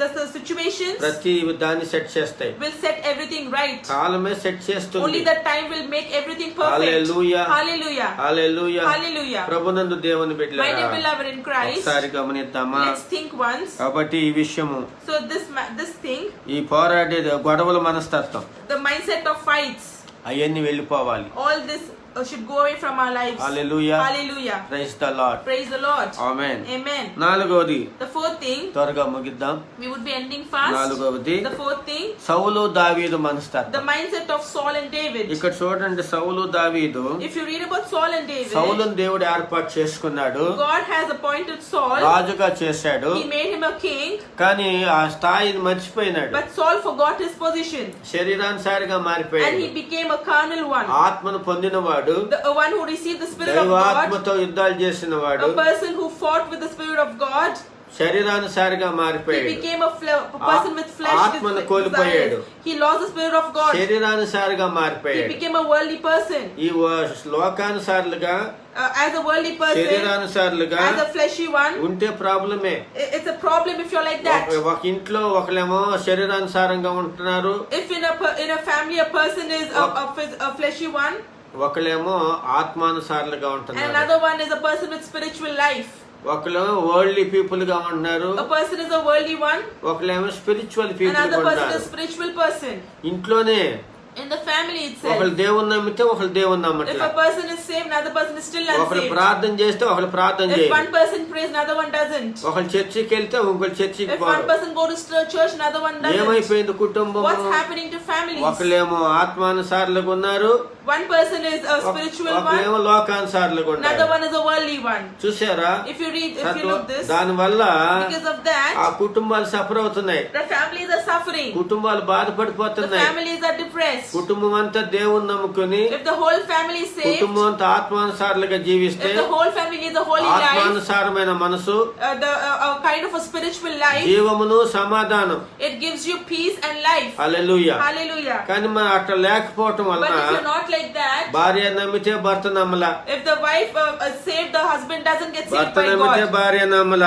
The situations ప్రతి దాన్ని సెట్ చేస్తాయి. will set everything right. కాలమే సెట్ చేస్తుంది. Only the time will make everything perfect. Hallelujah. Hallelujah. Hallelujah. Hallelujah. ప్రభునందు దేవుని My dear బిడ్డలారా, beloved in Christ, ఒకసారి గమనిద్దామా. let's think once. కాబట్టి ఈ విషయము, So this thing, ఈ పోరాడే గొడవల మనస్తత్వం, the mindset of fights, అవన్నీ వెళ్ళిపోవాలి. all this should go away from our lives. Hallelujah. Hallelujah. Praise the Lord. Praise the Lord. Amen. Amen. నాలుగవది, The fourth thing, త్వరగా ముగిద్దాం. we would be ending fast. నాలుగవది, The fourth thing, సౌలు దావీదు the మనస్తత్వం. mindset of Saul and David. ఇక్కడ చూడండి, సౌలు దావీదు, If you read about Saul and David, సౌలును దేవుడు ఏర్పాటు చేసుకున్నాడు, God has appointed Saul. రాజుగా చేశాడు. He made him a king, కానీ ఆ స్థాయిని మర్చిపోయినాడు. but Saul forgot his position శరీరానుసారిగా and మారిపోయాడు. he became a carnal one. ఆత్మను పొందినవాడు, The one who received the Spirit of God, దైవాత్మతో యుద్ధాలు చేసిన వాడు, a person who fought with the Spirit of God. శరీరానుసారిగా He మారిపోయాడు. became a person with flesh ఆత్మను కోల్పోయాడు. desires. He lost the Spirit of God. శరీరానుసారిగా He మారిపోయాడు. became a worldly person. ఈ లోకానుసారులుగా, As a worldly person, శరీరానుసారులుగా as a fleshy one, ఉంటే ప్రాబ్లమే. it's a problem if you're like that. ఒక ఇంట్లో ఒకళ్ళేమో శరీరానుసారంగా ఉంటున్నారు, If in a family a person is a fleshy one, ఒకళ్ళేమో ఆత్మానుసారులుగా and ఉంటున్నారు, another one is a person with spiritual life. ఒకళ్ళు worldly people గా ఉంటున్నారు, A person is a worldly one, ఒకళ్ళేమో స్పిరిచువల్ పీపుల్ గా another person is ఉంటారు. a spiritual person. ఇంట్లోనే In the family, family itself. ఒకళ్ళు దేవుని నమ్మితే ఒకళ్ళు దేవుని If నమ్మట్లా. a person is saved, another person is still ఒకళ్ళు unsaved. ప్రార్థన చేస్తే ఒకళ్ళు ప్రార్థన If చేయరు. one person prays, another one doesn't. ఒకళ్ళు చర్చికి వెళ్తే ఇంకొకళ్ళు చర్చికి If one పోరు. person goes to church, another one doesn't. ఏమైపోయింది కుటుంబం? What's happening to families? ఒకళ్ళేమో ఆత్మానుసారులుగా ఉన్నారు, One person is a spiritual one, ఒకళ్ళేమో లోకానుసారులుగా another ఉన్నారు. one is a worldly one. చూసారా? If you look this, దాని వల్ల because of ఆ that, కుటుంబాలు సఫర్ అవుతున్నాయి, the families are suffering. కుటుంబాలు The బాధపడిపోతున్నాయి. families are depressed. కుటుంబం అంతా దేవుని నమ్ముకుని If the whole family is saved, కుటుంబం అంతా ఆత్మానుసారులుగా జీవిస్తే, if the whole family is a holy life, ఆత్మానుసారమైన మనసు, a kind of a spiritual life, జీవమును సమాధానం. it gives you peace and life. Hallelujah. Hallelujah. కానీ మనం అట్లా లేకపోవటం But వలన if you're not like that, భార్య నమ్మితే భర్త నమ్మల, if the wife is saved, the husband doesn't get saved భర్త by నమ్మితే God. భార్య నమ్మల,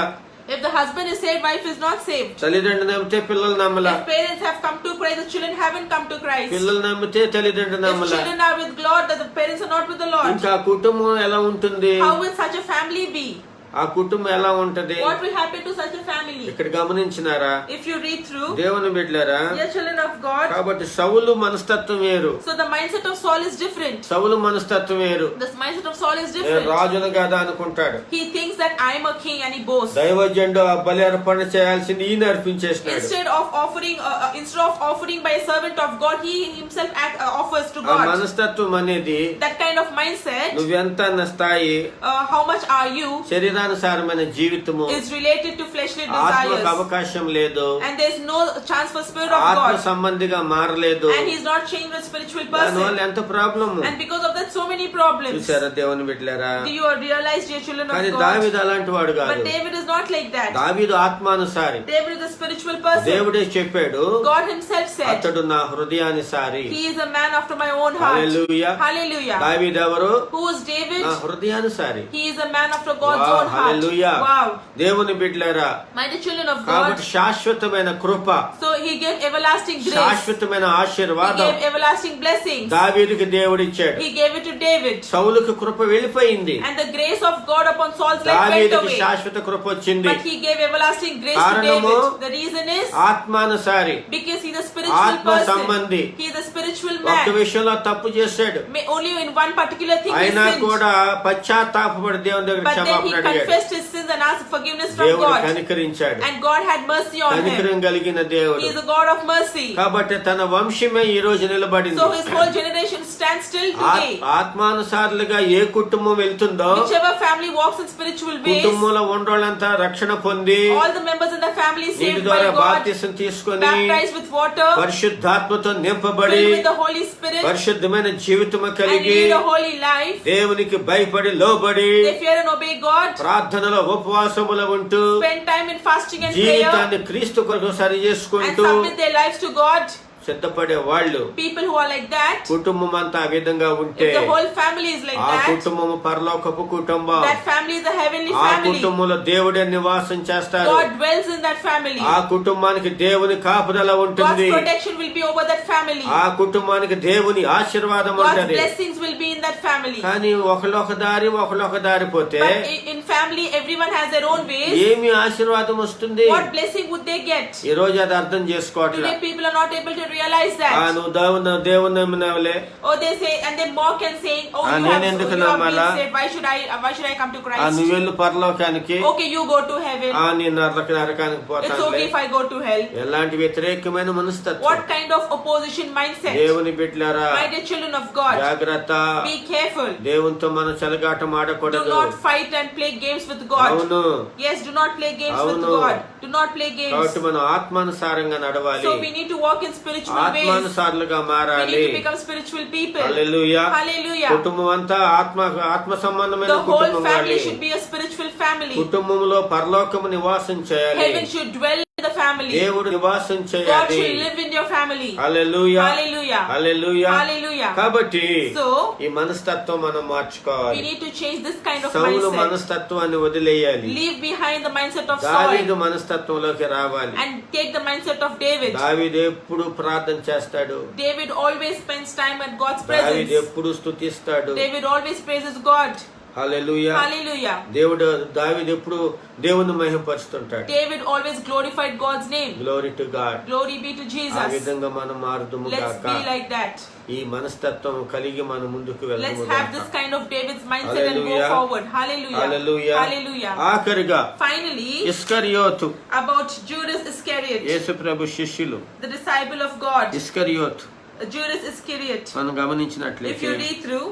If the husband is saved, wife is not saved. తల్లిదండ్రులు నమ్మితే పిల్లలు నమ్మల, If parents have come to Christ, the children haven't come to Christ. పిల్లలు నమ్మితే తల్లిదండ్రులు If నమ్మల. children are with God, the parents are not with the Lord. ఇంకా కుటుంబం ఎలా ఉంటుంది? How will such a family be? ఆ కుటుంబం ఎలా ఉంటది? What will happen to such a family? ఇక్కడ గమనించినారా? If you read through, దేవుని బిడ్డలారా, dear children of God, కాబట్టి సౌలు మనస్తత్వం వేరు, so the mindset of Saul is different. సౌలు మనస్తత్వం వేరు. The mindset of Saul is నేను different. రాజును కదా అనుకుంటాడు. He thinks that I am a king and he boasts. దైవజనుడు ఆ బలి అర్పణ చేయాల్సింది ఈయన అర్పించేసినాడు. Instead of offering by a servant of God, he himself offers to ఆ God. మనస్తత్వం అనేది That kind of mindset, నువ్వెంత అన్న స్థాయి, how much are you, శరీరానుసారమైన జీవితము, is related to fleshly ఆత్మకు desires. అవకాశం లేదు, And there's no chance for spirit of ఆత్మ God. సంబంధిగా మారలేదు. And he's not changed with spiritual దానివల్ల person. ఎంత problem. And because of that, so many problems. చూసారా దేవుని బిడ్డలారా? Do you realize, dear children కానీ of God? దావీదు అలాంటి వాడు కాదు. But David is not like that. దావీదు ఆత్మానుసారి. David is a spiritual person. దేవుడే చెప్పాడు, God himself said, అతడు నా హృదయానుసారి. he is a man after my own heart. Hallelujah. Hallelujah. దావీదు ఎవరు? Who is David? నా హృదయానుసారి. He is a man after God's Wow, own heart. hallelujah. Wow. దేవుని బిడ్డలారా, My dear children of God, కాబట్టి శాశ్వతమైన కృప, so he gave everlasting grace. శాశ్వతమైన He ఆశీర్వాదం gave everlasting blessings. దావీదుకి దేవుడిచ్చాడు. He gave it to David. సౌలుకి కృప వెళ్ళిపోయింది, And the grace of God upon Saul's life went దావీదుకి away. శాశ్వత కృప వచ్చింది. But he gave everlasting grace to కారణము, David. The reason is ఆత్మానుసారి, because he's a spiritual ఆత్మ person. సంబంధి. He is a spiritual ఒక్క man. విషయంలో తప్పు చేశాడు, Only in one particular thing he అయినా sinned. కూడా పశ్చాత్తాపపడి దేవుని దగ్గర But then he క్షమాపణ అడిగాడు. confessed his sins and asked forgiveness from దేవుడు God. కనికరించాడు. And God had mercy on him. కనికరం కలిగిన దేవుడు. He is a God of mercy. కాబట్టి తన వంశమే ఈ రోజు నిలబడింది. So his whole generation stands still today. ఆత్మానుసారులుగా ఏ కుటుంబం వెళ్తుందో, Whichever family walks in spiritual ways, కుటుంబంలో ఉండోళ్ళంతా రక్షణ పొంది all the members in the family నీటి saved by ద్వారా God, బాప్తిసం తీసుకొని baptized with water, పరిశుద్ధాత్మతో నింపబడి filled with the Holy Spirit, పరిశుద్ధమైన జీవితము and కలిగి lead a holy life. దేవునికి భయపడి లోబడి They fear and obey God, ప్రార్థనలో ఉపవాసములో ఉంటూ spend time in fasting and prayer, జీవితాన్ని క్రీస్తు కొరకు సరి and చేసుకుంటూ submit their lives to God. సిద్ధపడే వాళ్ళు, People who are like that, కుటుంబం అంతా ఆ విధంగా ఉంటే if the whole family is like ఆ that, కుటుంబము పరలోకపు కుటుంబం. that family is a heavenly ఆ family. కుటుంబంలో దేవుడే నివాసం చేస్తారు. God dwells in that family. ఆ కుటుంబానికి దేవుని కాపుదల God's ఉంటుంది. protection will be over that family. ఆ కుటుంబానికి దేవుని ఆశీర్వాదం God's ఉంటది. blessings will be in that family. కానీ ఒకళ్ళొక దారి పోతే But in family, everyone has their own ways. ఏమి ఆశీర్వాదం వస్తుంది? What blessing would they get? ఈ రోజు అది అర్థం చేసుకోవట్లే. Today people are not able to realize ఆ that. నువ్వు దేవుని నమ్మినవలే, Oh, they say and they mock and saying, "Oh, you have నేను ఎందుకు been నమ్మాలా? saved. Why should I come to ఆ Christ? నువ్వు వెళ్ళు పరలోకానికి, Okay, you go to heaven. నేను నరకానికి It's పోతానులే. okay if I go to hell." ఎలాంటి వ్యతిరేకమైన మనస్తత్వం. What kind of opposition mindset? దేవుని బిడ్డలారా, My dear children of God, జాగ్రత్త. be careful. దేవునితో మనం చెలగాటం Do ఆడకూడదు. not fight and play games with God. అవును. Yes, do not play games with అవును. God. Do not play games. కాబట్టి మనం ఆత్మానుసారంగా నడవాలి, So we need to walk in spiritual ways. ఆత్మానుసారులుగా We మారాలి. need to become spiritual people. Hallelujah. Hallelujah. కుటుంబం అంతా ఆత్మ సంబంధమైన The whole కుటుంబం family కావాలి. should be a spiritual family. కుటుంబంలో పరలోకము నివాసం చేయాలి. Heaven should dwell in the family. దేవుడు నివాసం God చేయాలి. should live in your family. Hallelujah. Hallelujah. Hallelujah. Hallelujah. కాబట్టి So ఈ మనస్తత్వం మనం we మార్చుకోవాలి. need to change this kind of Saul mindset. మనస్తత్వాన్ని వదిలేయాలి. Leave behind the mindset of దావీదు Saul మనస్తత్వంలోకి రావాలి. and take the mindset of David. దావీదు ఎప్పుడు ప్రార్థన చేస్తాడు. David always spends time at God's దావీదు presence. ఎప్పుడు స్తుతిస్తాడు. David always praises God. హల్లెలూయా. Hallelujah. దావీదు ఎప్పుడు దేవుని మహిమపరుస్తుంటాడు. David always glorified God's name. Glory to God. Glory be to ఆ Jesus. విధంగా మనం మారుదుము Let's గాక. be like that. ఈ మనస్తత్వం కలిగి మనం ముందుకు Let's వెళ్దాము have this గాక. kind of David's mindset and go Hallelujah. forward. Hallelujah. Hallelujah. Hallelujah. ఆఖరిగా Finally, ఇస్కరియోతు, about Judas Iscariot, యేసు ప్రభు శిష్యులు. the disciple of God. ఇస్కరియోతు Judas Iscariot. మనం If you గమనించినట్లయితే read through,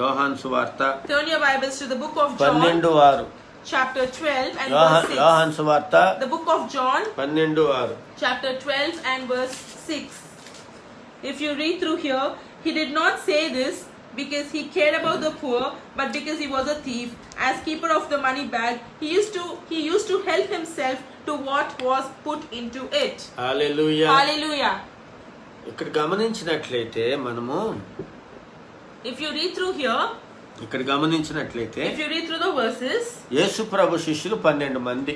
యోహాను సువార్త turn your Bibles to the book of John, 12:6. chapter 12 and verse 6. యోహాను సువార్త The book of John, 12:6. chapter 12 and verse 6. If you read through here, he did not say this because he cared about the poor, but because he was a thief. As keeper of the money bag, he used to help himself to what was put into it. Hallelujah. Hallelujah. ఇక్కడ గమనించినట్లయితే మనము If you read through here, ఇక్కడ గమనించినట్లయితే if you read through the verses, యేసు ప్రభు శిష్యులు 12 మంది.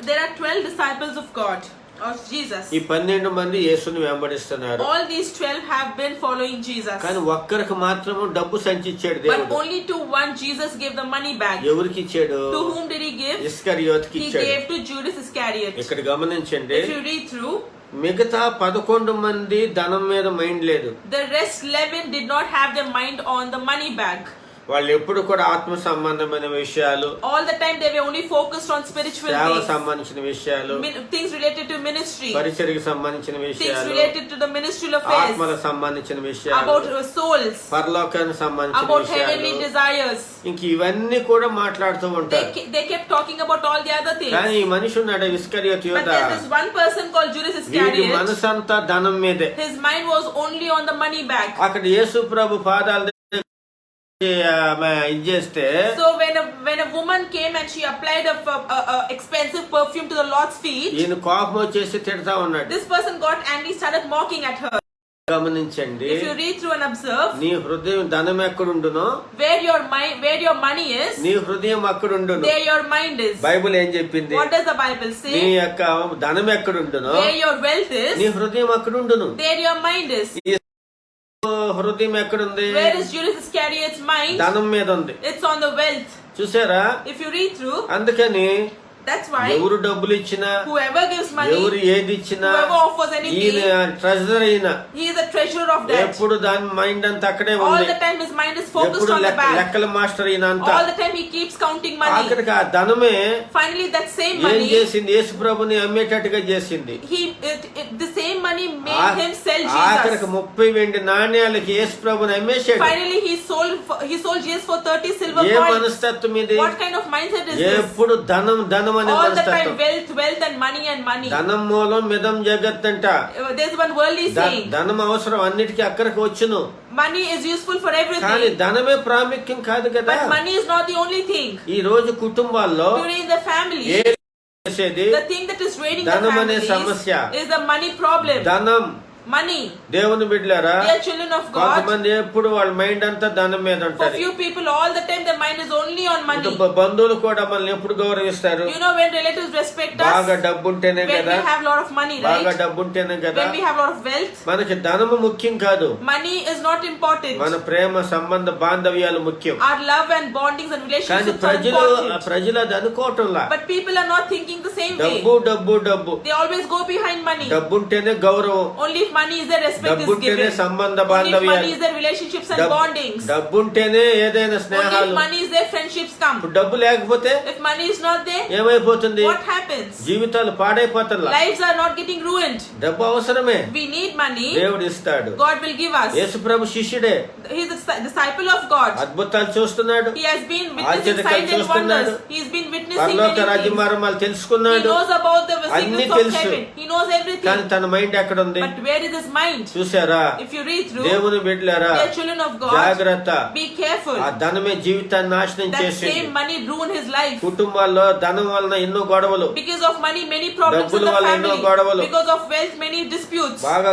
there are 12 disciples of God, of Jesus. ఈ 12 మంది యేసుని వెంబడిస్తున్నారు. All these 12 have been following Jesus. కానీ ఒక్కరికి మాత్రము డబ్బు సంచి ఇచ్చాడు But దేవుడు. only to one Jesus gave the money bag. ఎవరికి ఇచ్చాడు? To whom did he give? ఇస్కరియోతుకి He ఇచ్చాడు. gave to Judas Iscariot. ఇక్కడ గమనించండి, If you read through, మిగతా 11 మంది ధనం మీద మైండ్ లేదు. the rest 11 did not have their mind on the money bag. వాళ్ళు ఎప్పుడు కూడా ఆత్మ సంబంధమైన విషయాలు, All the time they were only focused on spiritual సేవ things. సంబంధించిన విషయాలు, Things related to ministry. పరిచర్యకి సంబంధించిన Things విషయాలు, related to the ministerial affairs. ఆత్మలకు సంబంధించిన విషయాలు, About souls. పరలోకానికి సంబంధించిన About విషయాలు, heavenly desires. ఇంక ఇవన్నీ కూడా మాట్లాడుతూ ఉంటారు. They kept talking about all the other things. కానీ ఈ మనిషి ఉన్నాడు ఇస్కరియోతు But యోధ, there's this one person called Judas వీడి Iscariot. మనసంతా ధనం మీదే. His mind was only on the money bag. అక్కడ యేసు ప్రభు పాదాల దగ్గర ఇది చేస్తే, So when a woman came and she applied a expensive perfume to the Lord's feet, ఈయన కోపం వచ్చేసి తిడతా ఉన్నాడు. this person got angry, started mocking at her. గమనించండి, If you read through and observe, నీ హృదయం ధనం ఎక్కడుండునో where your money is, నీ హృదయం అక్కడుండును. there your mind is. Bible ఏం చెప్పింది? What does the Bible నీ say? యొక్క ధనం ఎక్కడుండునో Where your wealth నీ is, హృదయం అక్కడుండును. there your mind is. హృదయం ఎక్కడుంది? Where is Judas Iscariot's mind? ధనం మీద ఉంది. It's on the wealth. చూసారా? If you read through, అందుకని that's why ఎవరు డబ్బులు ఇచ్చినా, whoever gives money, ఎవరు ఏది ఇచ్చినా, whoever offers ఈయన anything, ట్రెజర్ అయినా he is a treasurer of that. ఎప్పుడు దాని మైండ్ అంతా అక్కడే All ఉంది. the time his mind is focused ఎప్పుడు on the bag. లెక్కల మాస్టర్ ఈయన అంతా. All the time he keeps counting money. ఆఖరికి ఆ ధనమే Finally that same ఏం money, చేసింది? యేసు ప్రభుని అమ్మేటట్టుగా చేసింది. the same money made him sell ఆఖరికి Jesus. 30 వెండి నాణ్యాలకి యేసు ప్రభుని అమ్మేశాడు. Finally he sold Jesus for 30 silver A coins. మనస్తత్వం ఇది? What kind of mindset is this? ఎప్పుడు ధనం ధనం అనే All the మనస్తత్వం. time wealth and money. ధనం మూలం మిదం జగత్ అంట. There's one worldly saying, ధనం అవసరం, అన్నిటికీ అక్కడికి వచ్చును. money is useful for కానీ everything. ధనమే ప్రాముఖ్యం కాదు కదా. But money is not the only thing. ఈ రోజు కుటుంబాల్లో Today in the family, చేసేది the thing that is raining the ధనం అనే families సమస్య. is the money problem. ధనం. Money. దేవుని బిడ్డలారా, They are children of God. కొంతమంది ఎప్పుడు వాళ్ళ మైండ్ అంతా ధనం మీద For ఉంటది. few people, all the time their mind is only on money. ఇంకా బంధువులు కూడా మనల్ని ఎప్పుడు గౌరవిస్తారు? You know, when relatives respect బాగా us, డబ్బు ఉంటేనే when కదా. we have lot of money, బాగా right? డబ్బు ఉంటేనే కదా. When we have lot of wealth, మనకి ధనము ముఖ్యం కాదు. money is not important. మన ప్రేమ సంబంధ బాంధవ్యాలు ముఖ్యం. Our love and bondings and కానీ relationships are important. ప్రజలు అది అనుకోవటంలా. But people are not thinking the same way. డబ్బు డబ్బు డబ్బు. They always go behind money. డబ్బు ఉంటేనే గౌరవం. Only if money is there, respect డబ్బు is ఉంటేనే given. సంబంధ Only if money బాంధవ్యాలు. is there, relationships and bondings. డబ్బు ఉంటేనే ఏదైనా Only స్నేహాలు. if money is there, friendships come. ఇప్పుడు డబ్బు లేకపోతే If money is not there, ఏమైపోతుంది? what happens? జీవితాలు పాడైపోతాయి. Lives are not getting ruined. డబ్బు అవసరమే, We need money. దేవుడు ఇస్తాడు. God will give us. Yesu Prabhu శిష్యుడే, He is a disciple of God. అద్భుతాలు చూస్తున్నాడు, He has been witnessing ఆశ్చర్యకాలు signs and చూస్తున్నాడు. wonders. He has been witnessing పరలోక many రాజ్య things. మర్మాలు He తెలుసుకున్నాడు. knows about the అన్ని secrets of తెలుసు. heaven. He knows కానీ everything. తన మైండ్ ఎక్కడ ఉంది? But where is his mind? చూసారా? If you read through, దేవుని బిడ్డలారా, they are children of God. జాగ్రత్త. Be careful. ఆ ధనమే జీవితాన్ని నాశనం That చేసింది. same money ruin his life. కుటుంబాల్లో ధనం వలన ఎన్నో గొడవలు, Because of money, many problems in డబ్బుల the వల్ల ఎన్నో family. గొడవలు. Because of wealth, many disputes. బాగా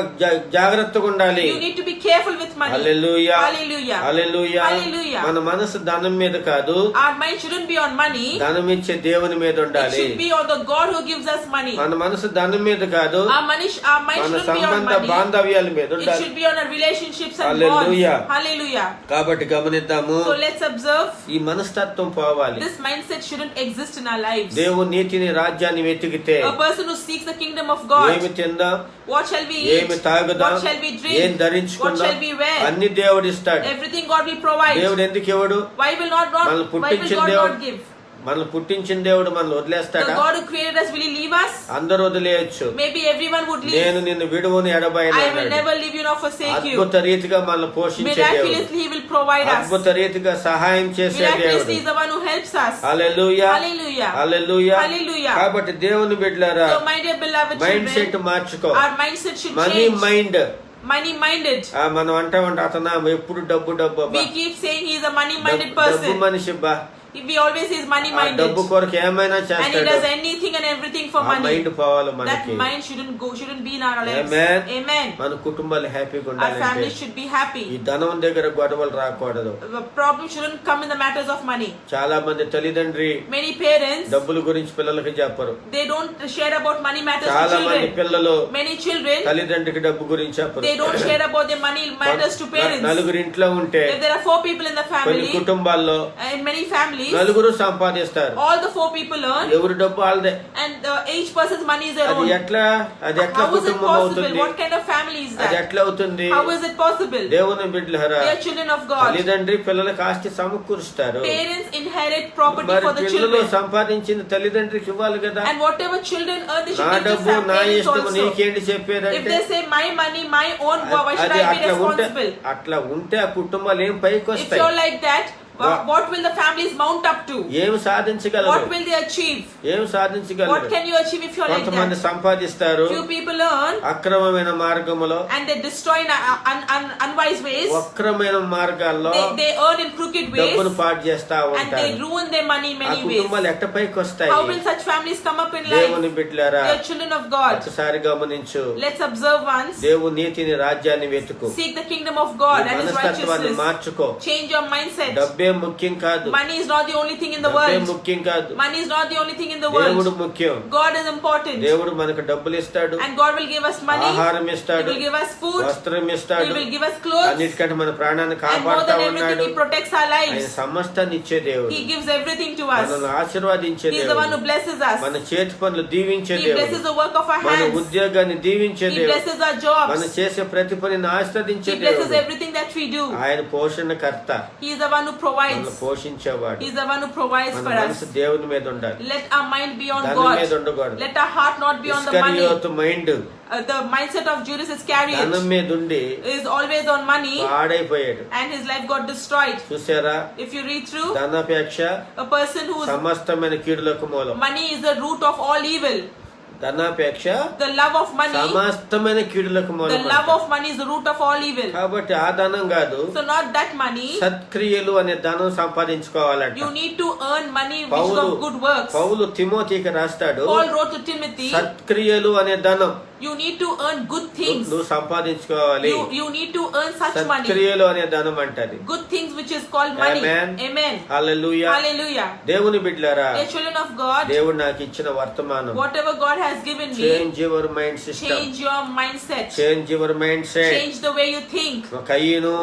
జాగ్రత్తగా ఉండాలి. You need to be careful with money. Hallelujah Hallelujah. Hallelujah Hallelujah. మన మనసు ధనం మీద కాదు, Our mind shouldn't be on money. ధనం ఇచ్చే దేవుని మీద It ఉండాలి. should be on the God who gives us money. మన మనసు ధనం మీద కాదు, Our mind మన shouldn't be on సంబంధ money. బాంధవ్యాల మీద It ఉండాలి. should be on our relationships and Hallelujah. bonds. Hallelujah. కాబట్టి గమనిద్దాము, So let's observe. ఈ మనస్తత్వం పోవాలి. This mindset shouldn't exist in our lives. దేవుని నీతిని రాజ్యాన్ని వెతికితే A person who seeks the kingdom of God. ఏమి తిందాం, What shall we ఏమి eat? తాగుదాం, What shall we ఏం drink? What ధరించుకుందాం, shall we wear? అన్ని దేవుడు ఇస్తాడు. Everything God will provide. దేవుడు ఎందుకు ఇవ్వడు? Why will మనల్ని why will పుట్టించిన God దేవుడు, not give? మనల్ని పుట్టించిన దేవుడు మనల్ని The వదిలేస్తాడా? God who created us, will He leave us? అందరూ వదిలేయచ్చు. Maybe everyone would నేను leave. నిన్ను విడువని ఎడబాయను I will అన్నాడు. never leave you nor forsake you. అద్భుత రీతిగా మనల్ని పోషించే దేవుడు, Miraculously He will provide us. అద్భుత రీతిగా సహాయం చేసే Miraculously దేవుడు. He is the one who helps us. Hallelujah Hallelujah. Hallelujah. Hallelujah. కాబట్టి దేవుని బిడ్డలారా, So my dear beloved mind set children, మార్చుకో. our mindset should money change. Mind, Money minded. మనం అంటామంటే అతను ఎప్పుడు డబ్బు డబ్బు అబ్బా. We keep saying he is a money minded డబ్బు person. మనిషి బా. We always say he is money ఆ minded. డబ్బు కొరకు ఏమైనా And he చేస్తాడు. does anything and everything for ఆ money. మైండ్ పోవాలి That మనకి. mind shouldn't be in our lives. Amen. Amen. మన కుటుంబాలు హ్యాపీగా Our ఉండాలంటే families should be happy. ఈ ధనం దగ్గర గొడవలు రాకూడదు. The problem shouldn't come in the matters of money. చాలా మంది తల్లిదండ్రి Many parents, డబ్బుల గురించి పిల్లలకి చెప్పరు. they don't share about money matters to చాలా మంది children. పిల్లలు Many children, తల్లిదండ్రికి డబ్బు గురించి చెప్పరు. they don't share about their money matters to parents. నలుగురు ఇంట్లో ఉంటే If there are 4 people in the కొన్ని family, కుటుంబాల్లో in many families, నలుగురు సంపాదిస్తారు. all the 4 people earn, ఎవరు డబ్బు వాళ్ళదే. and each person's money is their అది own. ఎట్లా How is it కుటుంబం possible? అవుతుంది? What kind of family is అది that? ఎట్లా అవుతుంది? How is it possible? దేవుని బిడ్డలారా, They are children of God. తల్లిదండ్రి పిల్లలకు ఆస్తి సమకూరుస్తారు. Parents inherit property మరి for the పిల్లలు children. సంపాదించిన తల్లిదండ్రికి ఇవ్వాలి కదా. And whatever children earn, they నా should give to డబ్బు నా parents ఇష్టం also. నీకేంటి If చెప్పేదంటే they say my money, my own, why should అది I be responsible? అట్లా ఉంటే ఆ కుటుంబాలు ఏం పైకి If వస్తాయి? you're like that, what will the families mount up to? ఏం సాధించగలరు? What will they achieve? ఏం What సాధించగలరు? can you achieve if you're like కొంతమంది that? సంపాదిస్తారు Few people earn అక్రమమైన మార్గములో, and they destroy in unwise ways. వక్రమైన మార్గాల్లో They earn in crooked డబ్బును ways పాడు చేస్తా and they ఉంటారు. ruin their money in ఆ many ways. కుటుంబాలు ఎట్ట పైకి వస్తాయి? How will such families come up in life? దేవుని బిడ్డలారా, They are children of God. ఒకసారి గమనించు. Let's observe once. దేవుని నీతిని రాజ్యాన్ని వెతుకు. Seek the kingdom of God నీ and His మనస్తత్వాన్ని righteousness. మార్చుకో. Change your mindset. డబ్బే ముఖ్యం కాదు. Money is not the only thing in the డబ్బే world. ముఖ్యం కాదు. Money is not the only thing in the దేవుడు world. ముఖ్యం. God is important. దేవుడు మనకు డబ్బులు ఇస్తాడు, And God will give us money. ఆహారం He ఇస్తాడు, will give us food. వస్త్రం He ఇస్తాడు, will give us clothes. అన్నిటికంటే మన ప్రాణాన్ని And more కాపాడుతా than ఉన్నాడు. everything, He protects our ఆయన lives. సమస్తాన్ని ఇచ్చే దేవుడు, He gives everything to us. మనల్ని ఆశీర్వాదించే He is the one who దేవుడు, blesses మన us. చేతి పనులు దీవించే He దేవుడు, blesses the work of our మన hands. ఉద్యోగాన్ని దీవించే He దేవుడు, blesses our మనం jobs. చేసే ప్రతి పనిని ఆస్వాదించే He blesses దేవుడు. everything that we do. ఆయన పోషణకర్త, He is the one who మనల్ని provides. పోషించేవాడు. He is the one who provides మన for మనసు us. దేవుని మీద ఉండాలి, Let our mind be on ధనం మీద God. ఉండకూడదు. Let our heart not be on the money. Iscariot mind The mindset of Judas ధనం Iscariot మీద ఉండి is always on money పాడైపోయాడు. and his life got destroyed. చూసారా, If you read through, ధనాపేక్ష a person who is సమస్తమైన కీడులకు మూలం. money is the root of all evil. ధనాపేక్ష The love of money, సమస్తమైన కీడులకు the మూలం. love of money is the root of all evil. కాబట్టి ఆ ధనం కాదు, So not that money. సత్క్రియలు అనే ధనం సంపాదించుకోవాలంట. You need to earn money which is Paul of good works. పౌలు తిమోతికి రాస్తాడు, Paul wrote to Timothy, సత్క్రియలు అనే ధనం you need to earn good things. నువ్వు సంపాదించుకోవాలి. You need to earn such money. సత్క్రియలు అనే ధనం అంటది. Good things which is called money. Amen. Amen. Hallelujah. Hallelujah. దేవుని బిడ్డలారా, Dear children of God, దేవుడు నాకు ఇచ్చిన వర్తమానం, whatever God has given me, change your mind system, change your mindset. Change your mindset. Change the way you think. కయ్యను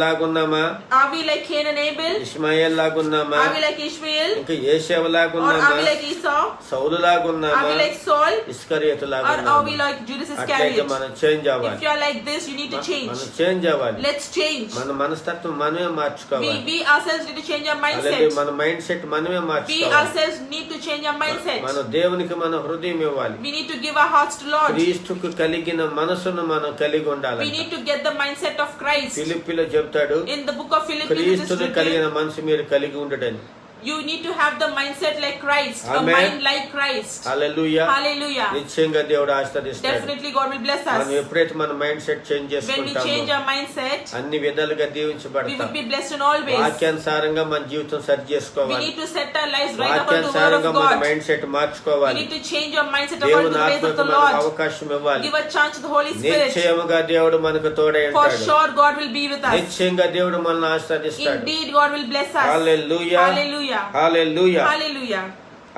లాగున్నామా, Are we like Cain and Abel? Ishmael లాగున్నామా, Are we like Ishmael? ఇంకా ఏసేవ Or లాగున్నామా, are we like Esau? Saul Are లాగున్నామా, we like Saul? ఇస్కరియోతు Or are లాగున్నామా. we like Judas అట్లయితే Iscariot? మనం change If అవ్వాలి. you are like this, you need to change. మనం change అవ్వాలి. Let's change. మన మనస్తత్వం మనమే మార్చుకోవాలి. We ourselves need to change our అలాగే mindset. మన మైండ్ సెట్ మనమే We మార్చుకోవాలి. ourselves need to change our mindset. మన దేవునికి మన హృదయం ఇవ్వాలి. We need to give our hearts to Lord. క్రీస్తుకు కలిగిన మనసును మనం కలిగి ఉండాలి. We need to get the mindset of Christ. ఫిలిప్పీలో చెప్తాడు, In the book of Philippians, it is క్రీస్తుకు written, కలిగిన మనసు మీరు కలిగి ఉండటని. You need to have the mindset like Christ, a Amen. mind like Christ. Hallelujah. Hallelujah. నిశ్చయంగా దేవుడు ఆశీర్వదిస్తాడు. Definitely God will bless మనం us. ఎప్పుడైతే మన mind set change When we change చేసుకుంటామో our mindset, అన్ని విధాలుగా we దీవించబడతాం. will be blessed in all ways. వాక్యానుసారంగా మన జీవితం సరి We చేసుకోవాలి. need to set our lives right upon the word of వాక్యానుసారంగా మన God. మైండ్ సెట్ We మార్చుకోవాలి. need to change our mindset according దేవుని to the ways of ఆత్మకు the మనకు Lord. అవకాశం ఇవ్వాలి. Give a chance to the Holy Spirit. నిశ్చయముగా దేవుడు మనకు తోడై For ఉంటాడు. sure God will be with us. నిశ్చయంగా దేవుడు మనల్ని ఆశీర్వదిస్తాడు. Indeed God will bless us. Hallelujah. Hallelujah. Hallelujah. Hallelujah.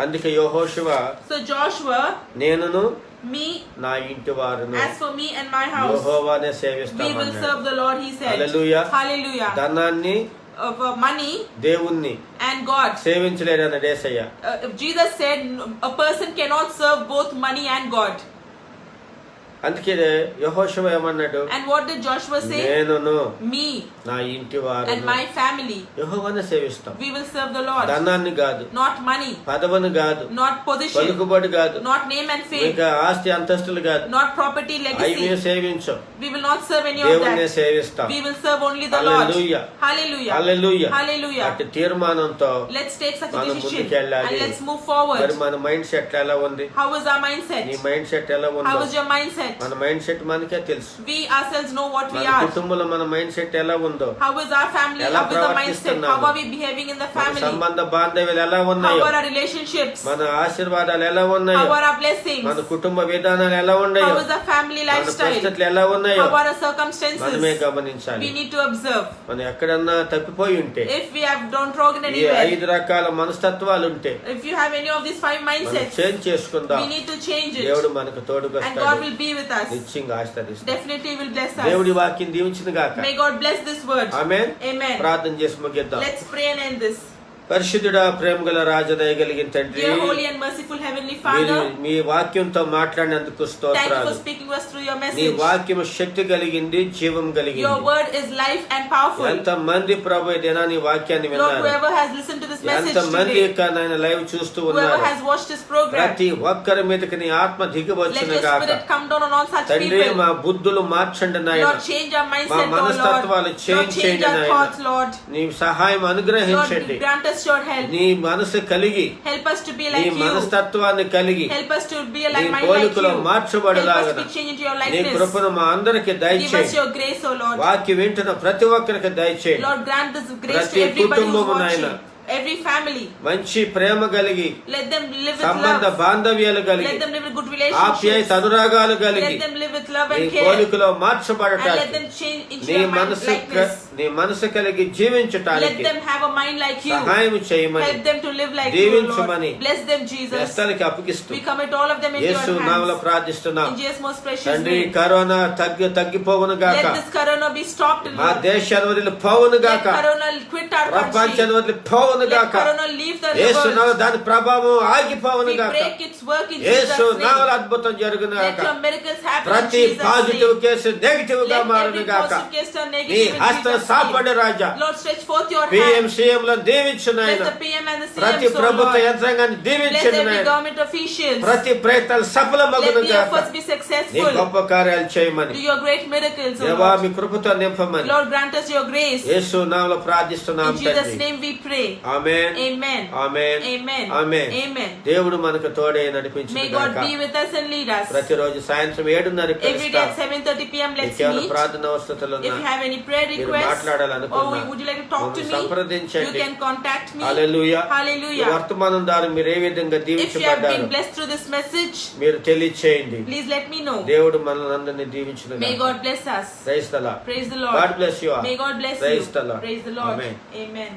అందుకే యెహోషువ So Joshua, నేనును me, నా ఇంటి వారును as for me and my house, యెహోవానే we will సేవిస్తామన్నాడు. serve the Lord, he said. Hallelujah. Hallelujah. ధనాన్ని For money దేవుణ్ణి and God. సేవించలేడన్నాడు Yesayya. If Jesus said a person cannot serve both money and God. అందుకే యెహోషువ ఏమన్నాడు? And what did Joshua say? నేనును Me నా ఇంటి and వారును my family, యెహోవానే సేవిస్తాం. we will serve the Lord. ధనాన్ని కాదు, Not money, పదవిని కాదు, not position, పలుకుబడి కాదు, not name and fame, ఇంకా ఆస్తి అంతస్తులు కాదు, not property అవి legacy. సేవించం. We will not serve any of దేవుణ్ణే that. సేవిస్తాం. We will serve only the Lord. Hallelujah. Hallelujah. Hallelujah. Hallelujah. అట్టి తీర్మానంతో Let's take such a మనం decision ముందుకెళ్ళాలి. and let's move మరి forward. మన మైండ్ సెట్ ఎలా ఉంది? How is our నీ mindset? Mind set ఎలా How ఉందో is your mindset? మన మైండ్ సెట్ మనకే తెలుసు. We ourselves know what we మన are. కుటుంబంలో మన మైండ్ సెట్ ఎలా ఉందో, How is our family? ఎలా How is the mindset? ప్రవర్తిస్తున్నాము? How are we behaving in the మన family? సంబంధ బాంధవ్యాలు ఎలా How ఉన్నాయో, are our relationships? మన ఆశీర్వాదాలు ఎలా ఉన్నాయో, How are our blessings? మన కుటుంబ విధానాలు ఎలా ఉన్నాయో, How is our family మన lifestyle? పరిస్థితులు ఎలా ఉన్నాయో How are our మనమే circumstances? గమనించాలి. We need to observe. మనం ఎక్కడన్నా తప్పిపోయి ఉంటే, If we have don't wrong in ఈ anywhere, 5 రకాల మనస్తత్వాలు ఉంటే if you have any of these 5 మనం mindsets, చేంజ్ చేసుకుందాం. we need to change it. దేవుడు మనకు తోడుగా And God వస్తాడు. will be with us. నిశ్చయంగా ఆశీర్వదిస్తాడు. Definitely will bless దేవుడి us. వాక్యం దీవించిన గాక. May God bless this word. Amen. Amen. ప్రార్థన చేసి ముగిద్దాం. Let's pray and end this. పరిశుద్ధుడా, ప్రేమగల రాజా, దయగలిగిన తండ్రి, Dear holy and merciful heavenly మీరు Father, మీ వాక్యంతో మాట్లాడినందుకు thank you for స్తోత్రాలు. speaking to us through your నీ message. వాక్యం శక్తి కలిగింది, జీవం Your కలిగింది. word is life and powerful. ఎంత మంది ప్రభు దినా నీ వాక్యాన్ని Lord, విన్నారు, whoever has listened to this message ఎంత మంది today, యొక్క నాయన లైవ్ చూస్తూ whoever ఉన్నారు, has watched this program, ప్రతి ఒక్కరి మీదకి నీ ఆత్మ let దిగివచ్చును your గాక. spirit come down on all such తండ్రి, people. మా బుద్ధులు మార్చండి నాయన. Lord, change our మా mindset, oh మనస్తత్వాలు Lord. change Lord, change చేయండి our నాయన. thoughts, Lord. నీ సహాయం Lord, అనుగ్రహించండి. grant us your help. నీ మనసు కలిగి, Help us to be నీ like you. మనస్తత్వాన్ని కలిగి, Help us to be నీ like mind like పోలికలో you. Help us మార్చబడలాగన to be changed into your నీ likeness. కృపను మా అందరికి Give us దయచేయండి. your grace, O Lord. వాక్యం వింటున్న ప్రతి ఒక్కరికి దయచేయండి. Lord, grant this grace to ప్రతి everybody who's కుటుంబము watching. నాయన. Every family. మంచి ప్రేమ కలిగి, Let them live with సంబంధ love. బాంధవ్యాలు కలిగి, Let them live with good ఆప్యాయత relationships. అనురాగాలు కలిగి, Let them live with love నీ and care. పోలికలో And let మార్చబడటానికి, them change into నీ your mind మనసు likeness. నీ మనసు కలిగి Let జీవించటానికి them have a mind like you. సహాయం చేయమని Help them to live like you, దీవించమని Lord. Bless them, Jesus. వ్యస్తాలకి అప్పగిస్తూ We commit all of them into Yesu your నామములో hands. ప్రార్థిస్తున్నాం. In Jesus' most precious తండ్రి, name. Corona తగ్గిపోవును గాక. Let this corona be stopped, మా Lord. దేశాన్ని వదిలి పోవును Let గాక. corona quit our country. ప్రపంచాన్ని వదిలి పోవును Let గాక. corona leave the Yesu world. నామములో దాని ప్రభావం ఆగిపోవును We గాక. break its work in Yesu Jesus' నామములో name. అద్భుతం జరుగును Let గాక. your miracles happen in ప్రతి Jesus' positive name. Case negative గా Let మారును every గాక. positive case turn నీ negative in హస్తం Jesus' సాపడు name. Raja. Lord, stretch forth your hand. PMCM లో దీవించు Bless నాయన. the PM and the ప్రతి CM, so ప్రభుత్వ Lord. యంత్రాంగాన్ని Bless దీవించండి every నాయన. government officials. ప్రతి ప్రయత్నాలు Let సఫలమగును the గాక. efforts be నీ successful. గొప్ప కార్యాలు చేయమని, Do your great miracles, O దేవా Lord. మీ కృపతో నింపమని Lord, grant us your grace. యేసు నామములో ప్రార్థిస్తున్నాం In Jesus' తండ్రి. name we pray. Amen. Amen. Amen. Amen. Amen. Amen. దేవుడు మనకు తోడే నడిపించును May God గాక. be with us and lead us. ప్రతిరోజు సాయంత్రం 7:30 Every day at 7:30 p.m. let's మీకేమైనా meet. ప్రార్థన అవసరతలు If you ఉన్నా, have any prayer మీరు requests, or మాట్లాడాలనుకున్నా would you like to talk to మమ్మల్ని me, you సంప్రదించండి. can contact me. హల్లెలూయా. ఈ Hallelujah. వర్తమానం ద్వారా మీరు ఏ విధంగా If you have దీవించబడ్డారు been blessed through this message, మీరు తెలియచేయండి. please let me know. దేవుడు మనల్ని అందరినీ దీవించును May గాక. God bless us. Praise the Lord. Praise the God Lord. bless you all. May God bless Praise you. the Lord. Praise the Lord. Amen. Amen.